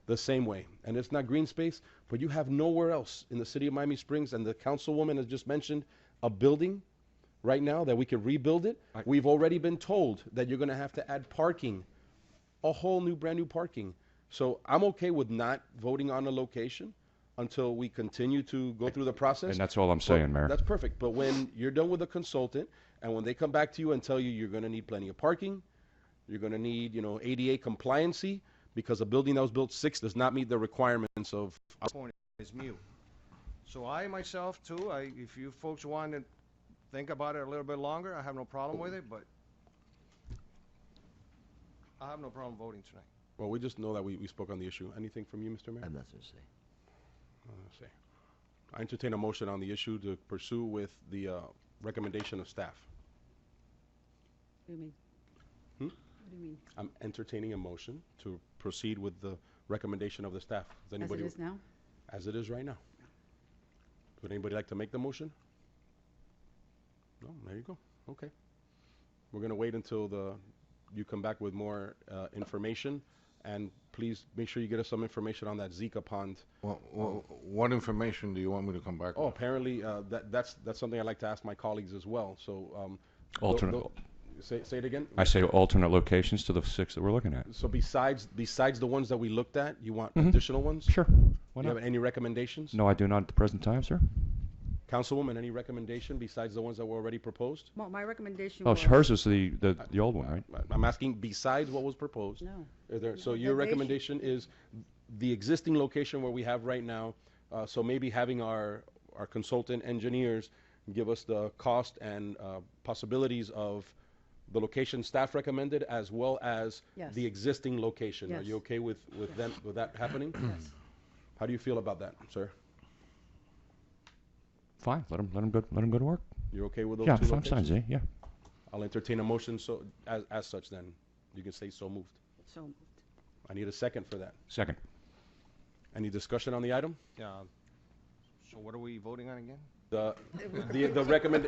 the same way. And it's not green space, but you have nowhere else in the city of Miami Springs, and the councilwoman has just mentioned a building right now that we could rebuild it. We've already been told that you're gonna have to add parking, a whole new, brand new parking. So I'm okay with not voting on a location until we continue to go through the process. And that's all I'm saying, Mayor. That's perfect. But when you're done with the consultant, and when they come back to you and tell you you're gonna need plenty of parking, you're gonna need, ADA compliancy, because a building that was built 6 does not meet the requirements of. Point is mute. So I myself too, if you folks want to think about it a little bit longer, I have no problem with it, but I have no problem voting tonight. Well, we just know that we spoke on the issue. Anything from you, Mr. Mayor? I have nothing to say. Let's see. I entertain a motion on the issue to pursue with the recommendation of staff. What do you mean? Hmm? What do you mean? I'm entertaining a motion to proceed with the recommendation of the staff. Does As it is now? As it is right now. Would anybody like to make the motion? No, there you go. Okay. We're gonna wait until you come back with more information, and please make sure you get us some information on that Zika pond. What information do you want me to come back Oh, with? apparently, that's something I'd like to ask my colleagues as well, so. Alternate. Say it again? I say alternate locations to the 6 that we're looking at. So besides the ones that we looked at, you want Mhm. additional ones? Sure. Why Do you not? have any recommendations? No, I do not at the present time, sir. Councilwoman, any recommendation besides the ones that were already proposed? Well, my recommendation Oh, was. hers is the old one, right? I'm asking besides what was proposed. No. So your recommendation is the existing location where we have right now, so maybe having our consultant engineers give us the cost and possibilities of the location staff recommended as well as Yes. the existing location. Are Yes. you okay with that happening? Yes. How do you feel about that, sir? Fine. Let them go to work. You're okay with those Yeah, two fine, locations? fine, yeah. I'll entertain a motion so as such then. You can say so moved. So moved. I need a second for that. Second. Any discussion on the item? Yeah. So what are we voting on again? The recommend,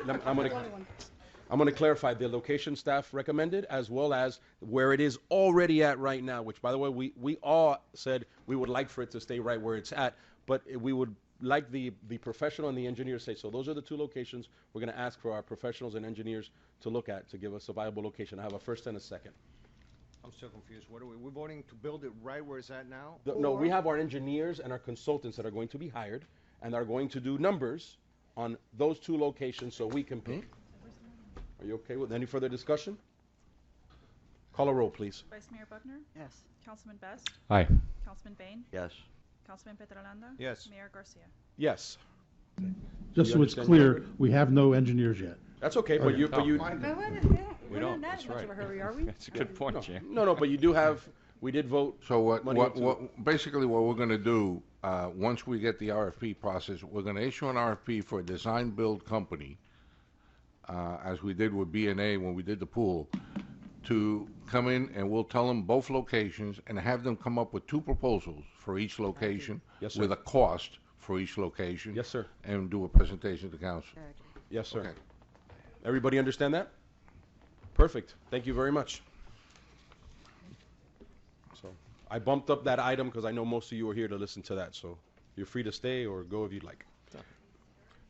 I'm gonna clarify the location staff recommended as well as where it is already at right now, which by the way, we all said we would like for it to stay right where it's at, but we would like the professional and the engineer say, so those are the two locations we're gonna ask for our professionals and engineers to look at to give us a viable location. I have a first and a second. I'm still confused. What are we're voting to build it right where it's at now? No, we have our engineers and our consultants that are going to be hired and are going to do numbers on those two locations so we can pay. Are you okay with any further discussion? Call a roll, please. Vice Mayor Buckner? Yes. Councilman Best? Aye. Councilman Bain? Yes. Councilman Petrolanda? Yes. Mayor Garcia? Yes. Just so You it's understand clear, that? we have no engineers yet. That's okay, but you, But We we're don't. not that That's much right. of a hurry, are we? That's a good point, Jim. no, but you do have, we did vote. So money into- basically what we're gonna do, once we get the RFP process, we're gonna issue an RFP for a design-build company, as we did with B&A when we did the pool, to come in and we'll tell them both locations and have them come up with two proposals for each location. Yes, sir. With a cost for each location. Yes, sir. And do a presentation to council. Yes, sir. Okay. Everybody understand that? Perfect. Thank you very much. So I bumped up that item because I know most of you are here to listen to that, so you're free to stay or go if you'd like.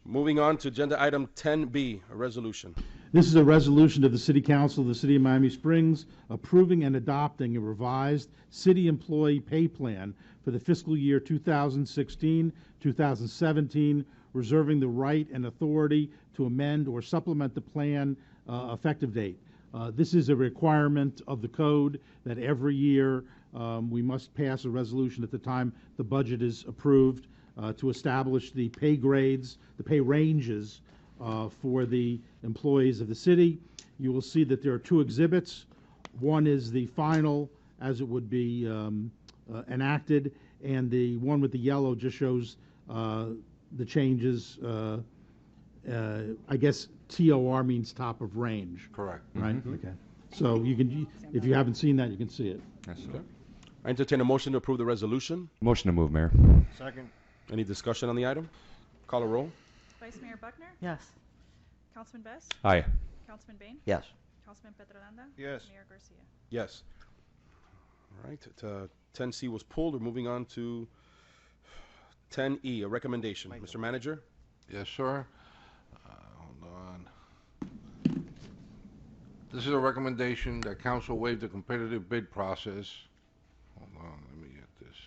Moving on to agenda item 10B, a resolution. This is a resolution of the City Council of the City of Miami Springs approving and adopting a revised city employee pay plan for the fiscal year 2016, 2017, reserving the right and authority to amend or supplement the plan effective date. This is a requirement of the code that every year we must pass a resolution at the time the budget is approved to establish the pay grades, the pay ranges for the employees of the city. You will see that there are two exhibits. One is the final as it would be enacted, and the one with the yellow just shows the changes. I guess TOR means top of range. Correct. Right? Mhm. Okay. So you can, if you haven't seen that, you can see it. Yes, Okay. I entertain a motion to approve the resolution. Motion to move, Mayor. Second. Any discussion on the item? Call a roll. Vice Mayor Buckner? Yes. Councilman Best? Aye. Councilman Bain? Yes. Councilman Petrolanda? Yes. Mayor Garcia? Yes. All right, 10C was pulled. We're moving on to 10E, a recommendation. Mr. Manager? Yes, sir. Hold on. This is a recommendation that council waive the competitive bid process. Hold on, let me get this.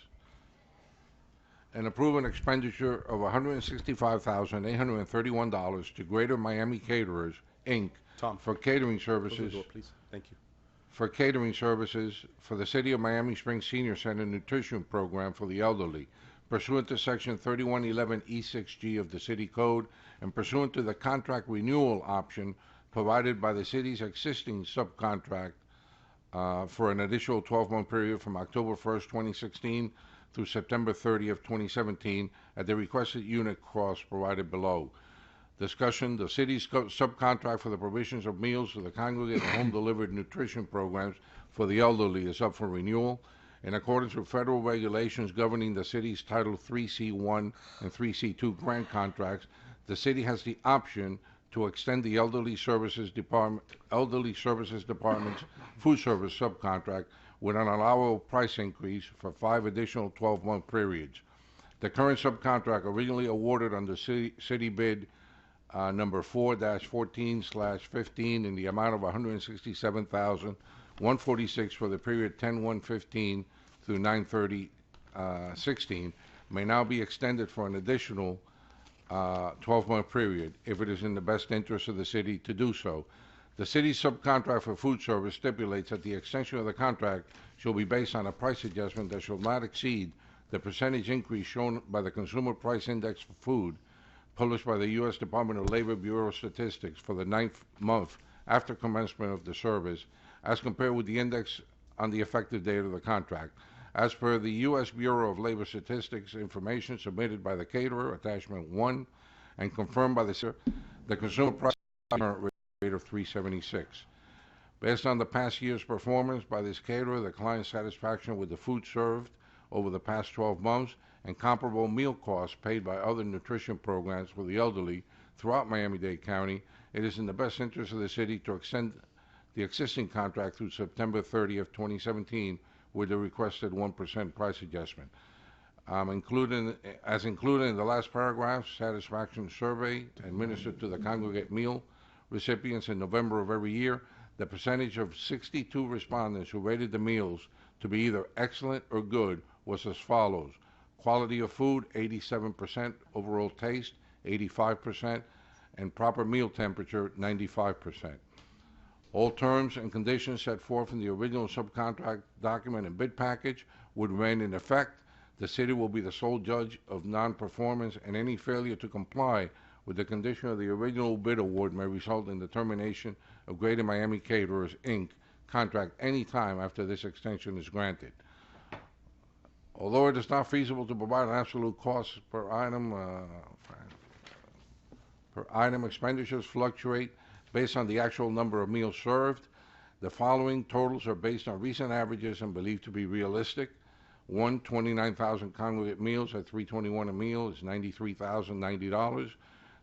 And approve an expenditure of $165,831 to Greater Miami Caterers, Inc. For catering services. Please. Thank you. For catering services for the City of Miami Springs Senior Center Nutrition Program for the elderly, pursuant to Section 3111 E6G of the City Code and pursuant to the contract renewal option provided by the city's existing subcontract for an additional 12-month period from October 1st, 2016 through September 30th, 2017 at the requested unit cost provided below. Discussion, the city's subcontract for the provisions of meals for the congregate and home-delivered nutrition programs for the elderly is up for renewal. In accordance with federal regulations governing the city's Title 3C1 and 3C2 grant contracts, the city has the option to extend the Elderly Services Department's food service subcontract with an allowable price increase for 5 additional 12-month periods. The current subcontract, originally awarded under city bid number 4-14/15 in the amount of $167,146 for the period 10/1/15 through 9/30/16, may now be extended for an additional 12-month period if it is in the best interest of the city to do so. The city's subcontract for food service stipulates that the extension of the contract shall be based on a price adjustment that shall not exceed the percentage increase shown by the Consumer Price Index for food, published by the U.S. Department of Labor Bureau of Statistics for the 9th month after commencement of the service, as compared with the index on the effective date of the contract. As per the U.S. Bureau of Labor Statistics information submitted by the caterer, attachment 1, and confirmed by the consumer price rate of $3.76. Based on the past year's performance by this caterer, the client's satisfaction with the food served over the past 12 months, and comparable meal costs paid by other nutrition programs for the elderly throughout Miami-Dade County, it is in the best interest of the city to extend the existing contract through September 30th, 2017, with the requested 1% price adjustment. As included in the last paragraph, satisfaction survey administered to the congregate meal recipients in November of every year, the percentage of 62 respondents who rated the meals to be either excellent or good was as follows: quality of food, 87%, overall taste, 85%, and proper meal temperature, 95%. All terms and conditions set forth in the original subcontract document and bid package would remain in effect. The city will be the sole judge of non-performance, and any failure to comply with the condition of the original bid award may result in the termination of Greater Miami Caterers, Inc. contract any time after this extension is granted. Although it is not feasible to provide an absolute cost per item, expenditures fluctuate based on the actual number of meals served. The following totals are based on recent averages and believed to be realistic. 1, 29,000 congregate meals at $3.21 a meal is $93,090.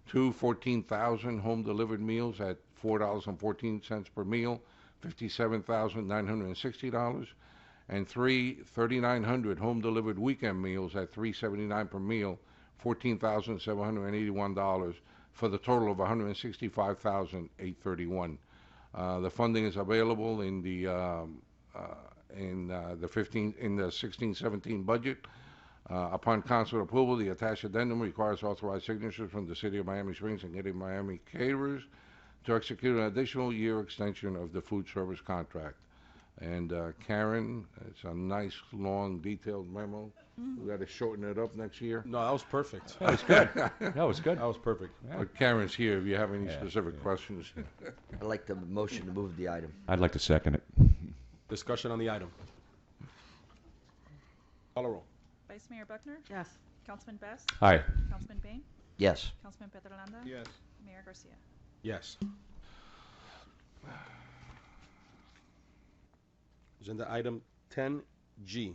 2, 14,000 home-delivered meals at $4.14 per meal, $57,960. And 3, 3,900 home-delivered weekend meals at $3.79 per meal, $14,781, for the total of $165,831. The funding is available in the 16-17 budget. Upon council approval, the attached addendum requires authorized signatures from the City of Miami Springs and Greater Miami Caterers to execute an additional year extension of the food service contract. And Karen, it's a nice, long, detailed memo. We got to shorten it up next year. No, that was perfect. That was good. That was good. That was perfect. Yeah. But Karen's here if you have any specific questions. I'd like the motion to move the item. I'd like to second it. Discussion on the item. Call a roll. Vice Mayor Buckner? Yes. Councilman Best? Aye. Councilman Bain? Yes. Councilman Petrolanda? Yes. Mayor Garcia? Yes. Agenda item 10G.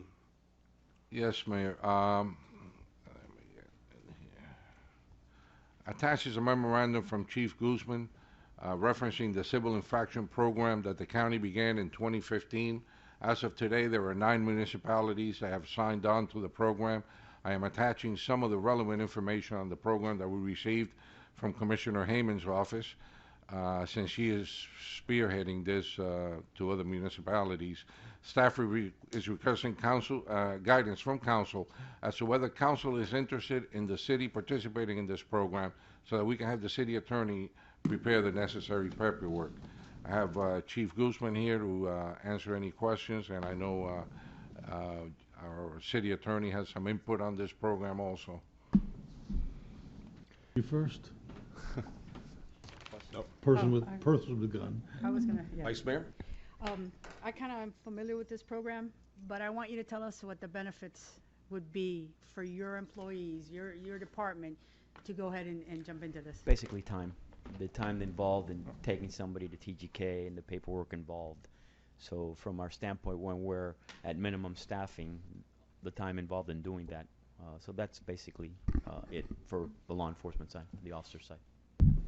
Yes, Mayor. Let me get in here. Attached is a memorandum from Chief Guzman referencing the civil infraction program that the county began in 2015 As of today, there are 9 municipalities that have signed on to the program. I am attaching some of the relevant information on the program that we received from Commissioner Hayman's office, since she is spearheading this to other municipalities. Staff is requesting council guidance from council as to whether council is interested in the city participating in this program, so that we can have the city attorney prepare the necessary paperwork. I have Chief Guzman here to answer any questions, and I know our city attorney has some input on this program also. You first. Nope. Person with the gun. I was gonna, yeah. Vice Mayor? I kind of am familiar with this program, but I want you to tell us what the benefits would be for your employees, your department, to go ahead and jump into this. Basically time. The time involved in taking somebody to TGK and the paperwork involved. So from our standpoint, when we're at minimum staffing, the time involved in doing that. So that's basically it for the law enforcement side, the officer side.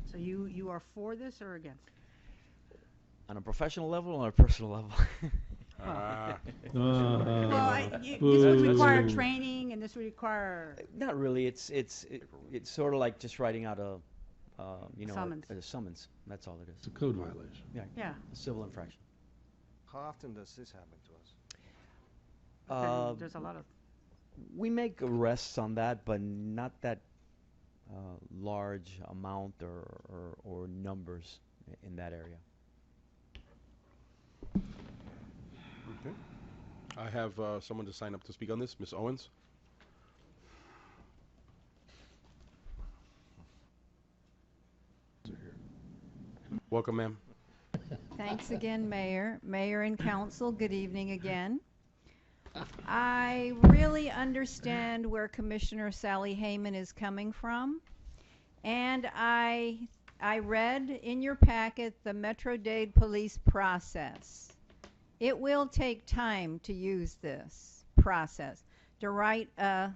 So you are for this or against? On a professional level or on a personal level? This would require training, and this would require. Not really. It's sort of like just writing out a Summons. a summons. That's all it is. It's a code violation. Yeah. Yeah. A civil infraction. How often does this happen to us? There's a lot of. We make arrests on that, but not that large amount or numbers in that area. Okay. I have someone to sign up to speak on this, Ms. Owens. Welcome, ma'am. Thanks again, Mayor. Mayor and Council, good evening again. I really understand where Commissioner Sally Hayman is coming from, and I read in your packet the Metro-Dade police process. It will take time to use this process. To write a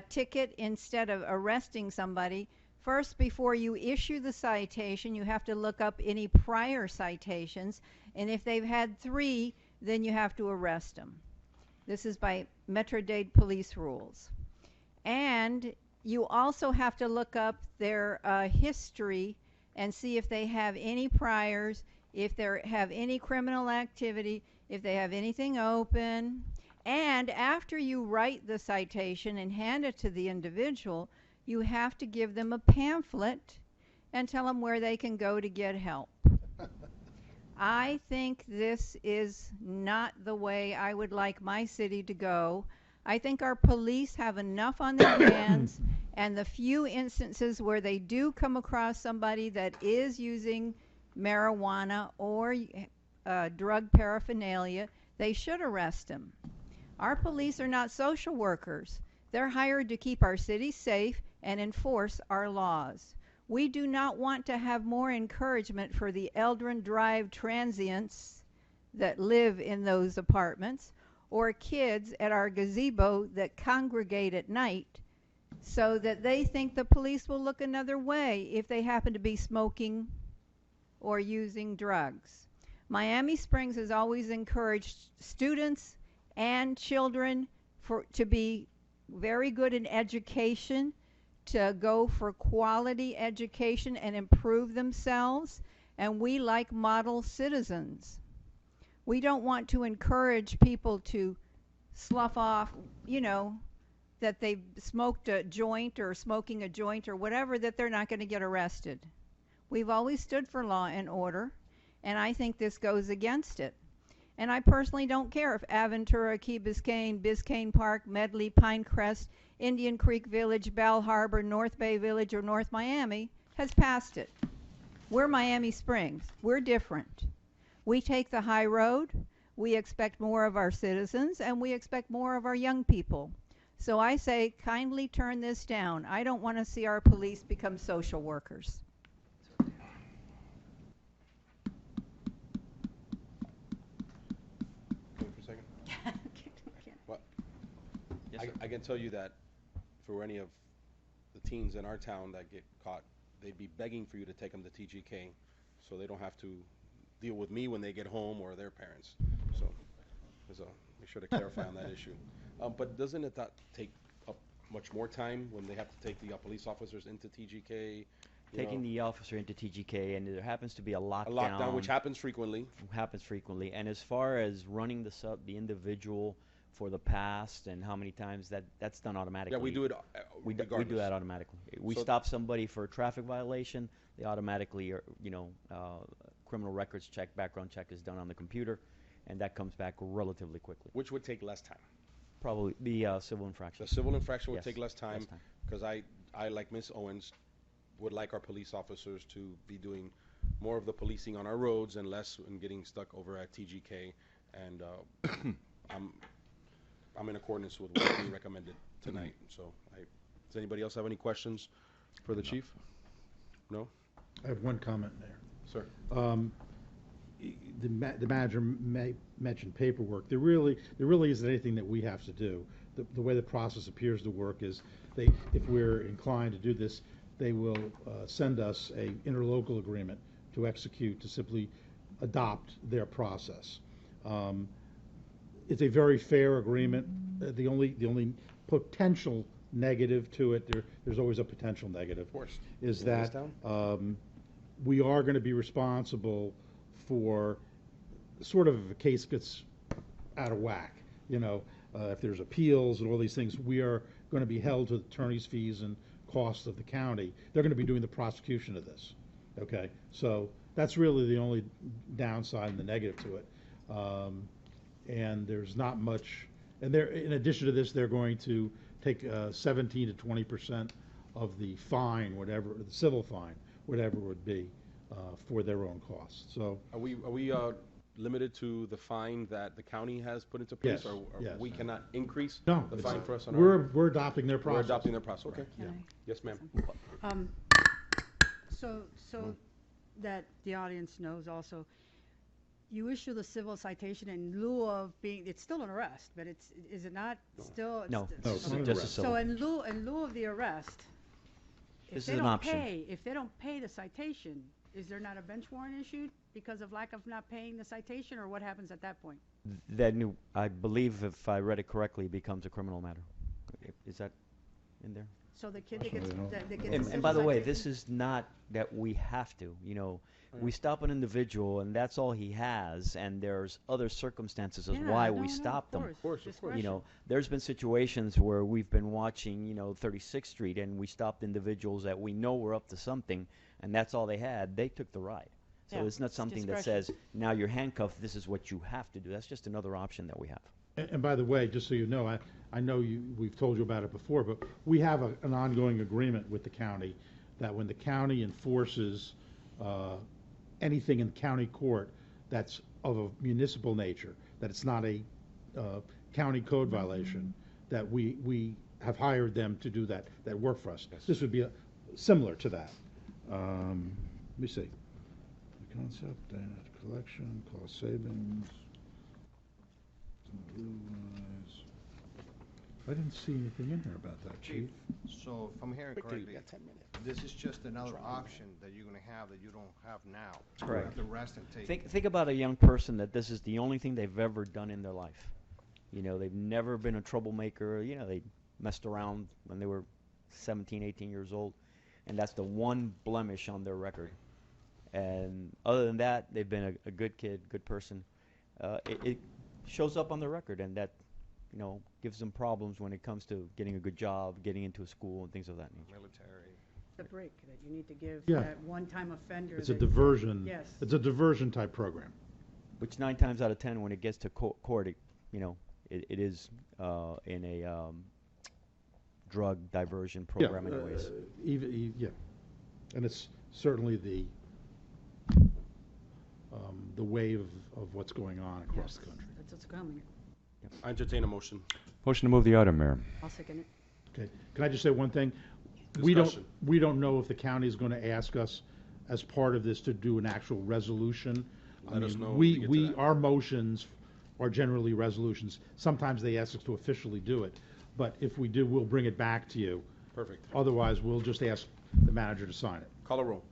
ticket instead of arresting somebody, first, before you issue the citation, you have to look up any prior citations, and if they've had 3, then you have to arrest them. This is by Metro-Dade police rules. And you also have to look up their history and see if they have any priors, if they have any criminal activity, if they have anything open. And after you write the citation and hand it to the individual, you have to give them a pamphlet and tell them where they can go to get help. I think this is not the way I would like my city to go. I think our police have enough on their hands, and the few instances where they do come across somebody that is using marijuana or drug paraphernalia, they should arrest them. Our police are not social workers. They're hired to keep our city safe and enforce our laws. We do not want to have more encouragement for the Eldron Drive transients that live in those apartments, or kids at our gazebo that congregate at night, so that they think the police will look another way if they happen to be smoking or using drugs. Miami Springs has always encouraged students and children to be very good in education, to go for quality education and improve themselves, and we like model citizens. We don't want to encourage people to slough off, that they've smoked a joint or smoking a joint or whatever, that they're not going to get arrested. We've always stood for law and order, and I think this goes against it. And I personally don't care if Aventura, Key Biscayne, Biscayne Park, Medley, Pinecrest, Indian Creek Village, Bell Harbor, North Bay Village, or North Miami has passed it. We're Miami Springs. We're different. We take the high road. We expect more of our citizens, and we expect more of our young people. So I say, kindly turn this down. I don't want to see our police become social workers. I can tell you that for any of the teens in our town that get caught, they'd be begging for you to take them to TGK so they don't have to deal with me when they get home or their parents. So Make sure to clarify on that issue. But doesn't it not take up much more time when they have to take the police officers into TGK? Taking the officer into TGK, and there happens to be a lockdown. A lockdown, which happens frequently. And as far as running the individual for the past and how many times that's done automatically. Yeah, we do it. We do that automatically. We stop somebody for a traffic violation. They automatically, criminal records check, background check is done on the computer, and that comes back relatively quickly. Which would take less time. Probably the civil infraction. The civil infraction would Yes, take less time because I, like Ms. Owens, would like our police officers to be doing more of the policing on our roads and less in getting stuck over at TGK. And I'm in accordance with what we recommended tonight. So, does anybody else have any questions for the chief? No? I have one comment there. Sir. The manager mentioned paperwork. There really isn't anything that we have to do. The way the process appears to work is if we're inclined to do this, they will send us a interlocal agreement to execute to simply adopt their process. It's a very fair agreement. The only potential negative to it, there's always a potential negative, of course, is that we are going to be responsible for sort of if a case gets out of whack, if there's appeals and all these things, we are going to be held to attorney's fees and costs of the county. They're going to be doing the prosecution of this. Okay, so that's really the only downside and the negative to it. And there's not much. And in addition to this, they're going to take 17 to 20% of the fine, whatever the civil fine, whatever it would be, for their own costs. So are we limited to the fine that the county has put into place, Yes, or yes. we cannot increase No, the it's- fine for us? we're adopting their process. We're adopting their process. Okay. Yeah. Yes, ma'am. So that the audience knows also, you issue the civil citation in lieu of it's still an arrest, but is it not still? No, it's just a civil. So in lieu of the arrest, This is an option. if they don't pay the citation, is there not a bench warrant issued because of lack of not paying the citation, or what happens at that point? Then I believe, if I read it correctly, becomes a criminal matter. Is that in there? So the kid that gets And by the way, this is not that we have to. We stop an individual, and that's all he has, and there's other circumstances as why we stop them. Of course. There's been situations where we've been watching, 36th Street, and we stopped individuals that we know were up to something, and that's all they had. They took the ride. So Yeah, it's not something that discretion. says, now you're handcuffed, this is what you have to do. That's just another option that we have. And by the way, just so you know, I know we've told you about it before, but we have an ongoing agreement with the county that when the county enforces anything in county court that's of a municipal nature, that it's not a county code violation, that we have hired them to do that work for us. This would be similar to that. Let me see. The concept, data collection, cost savings. I didn't see anything in here about that, Chief. So if I'm hearing Quickly, correctly, we got 10 minutes. this is just another option that you're gonna have that you don't have now. Correct. You have to rest and take. Think about a young person that this is the only thing they've ever done in their life. They've never been a troublemaker. They messed around when they were 17, 18 years old, and that's the one blemish on their record. And other than that, they've been a good kid, good person. It shows up on their record, and that gives them problems when it comes to getting a good job, getting into a school, and things of that nature. Military. The break that you need to give Yeah. that one-time offender. It's a that- diversion. Yes. It's a diversion type program. Which 9 times out of 10, when it gets to court, it is in a drug diversion program anyways. Yeah, and it's certainly the wave of what's going on across the country. That's what's coming. I entertain a motion. Motion to move the item, Mayor. I'll second it. Okay, can I just say one thing? Discussion. We don't know if the county is going to ask us as part of this to do an actual resolution. Let us know when we get to that. Our motions are generally resolutions. Sometimes they ask us to officially do it, but if we do, we'll bring it back to you. Perfect. Otherwise, we'll just ask the manager to sign it. Call a roll.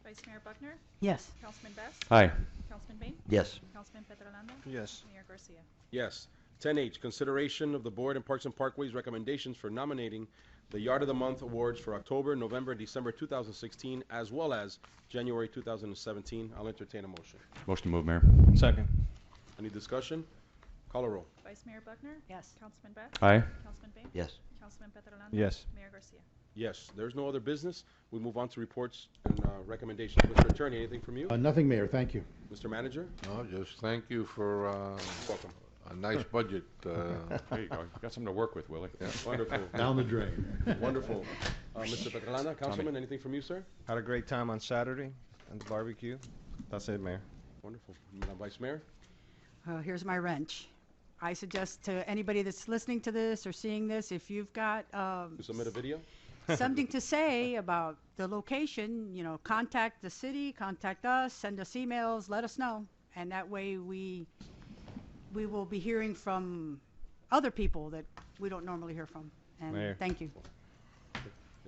Vice Mayor Buckner? Yes. Councilman Best? Aye. Councilman Bain? Yes. Councilman Petrolanda? Yes. Mayor Garcia. Yes. 10H, consideration of the Board and Parks and Parkways recommendations for nominating the Yard of the Month awards for October, November, and December 2016, as well as January 2017. I'll entertain a motion. Motion to move, Mayor. Second. Any discussion? Call a roll. Vice Mayor Buckner? Yes. Councilman Best? Aye. Councilman Bain? Yes. Councilman Petrolanda? Yes. Mayor Garcia. Yes. There's no other business. We move on to reports and recommendations. Mr. Attorney, anything from you? Nothing, Mayor, thank you. Mr. Manager? No, just thank you for Welcome. a nice budget. There you go. You got something to work with, Willie. Wonderful. Down the drain. Wonderful. Mr. Petrolanda, Councilman, anything from you, sir? Had a great time on Saturday at the barbecue. That's it, Mayor. Wonderful. Madam Vice Mayor? Here's my wrench. I suggest to anybody that's listening to this or seeing this, if you've got To submit a video? something to say about the location, you know, contact the city, contact us, send us emails, let us know. And that way we will be hearing from other people that we don't normally hear from. And Mayor. thank you.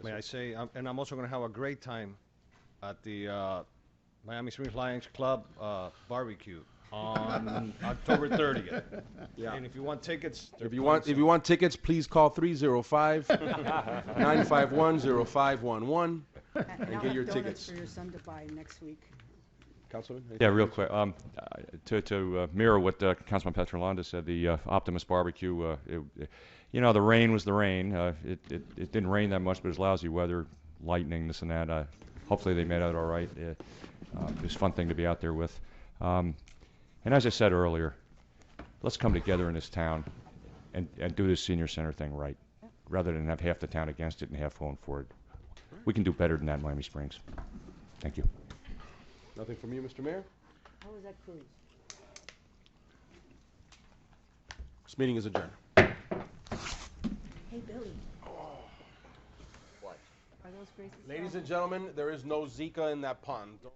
May I say, and I'm also going to have a great time at the Miami Springs Lions Club barbecue on October 30th. Yeah. And if you want tickets, they're If you want tickets, please call 305-951-0511 And and I'll get your have donuts tickets. for your son to buy next week. Councilman? Yeah, real quick. To mirror what Councilman Petrolanda said, the Optimus Barbecue, the rain was the rain. It didn't rain that much, but it was lousy weather, lightning, this and that. Hopefully they made out all right. It was a fun thing to be out there with. And as I said earlier, let's come together in this town and do this senior center thing right, rather than have half the town against it and half going for it. We can do better than that in Miami Springs. Thank you. Nothing from you, Mr. Mayor? How was that cruise? This meeting is adjourned. Hey, Billy. What? Are those braces? Ladies and gentlemen, there is no Zika in that pond. Don't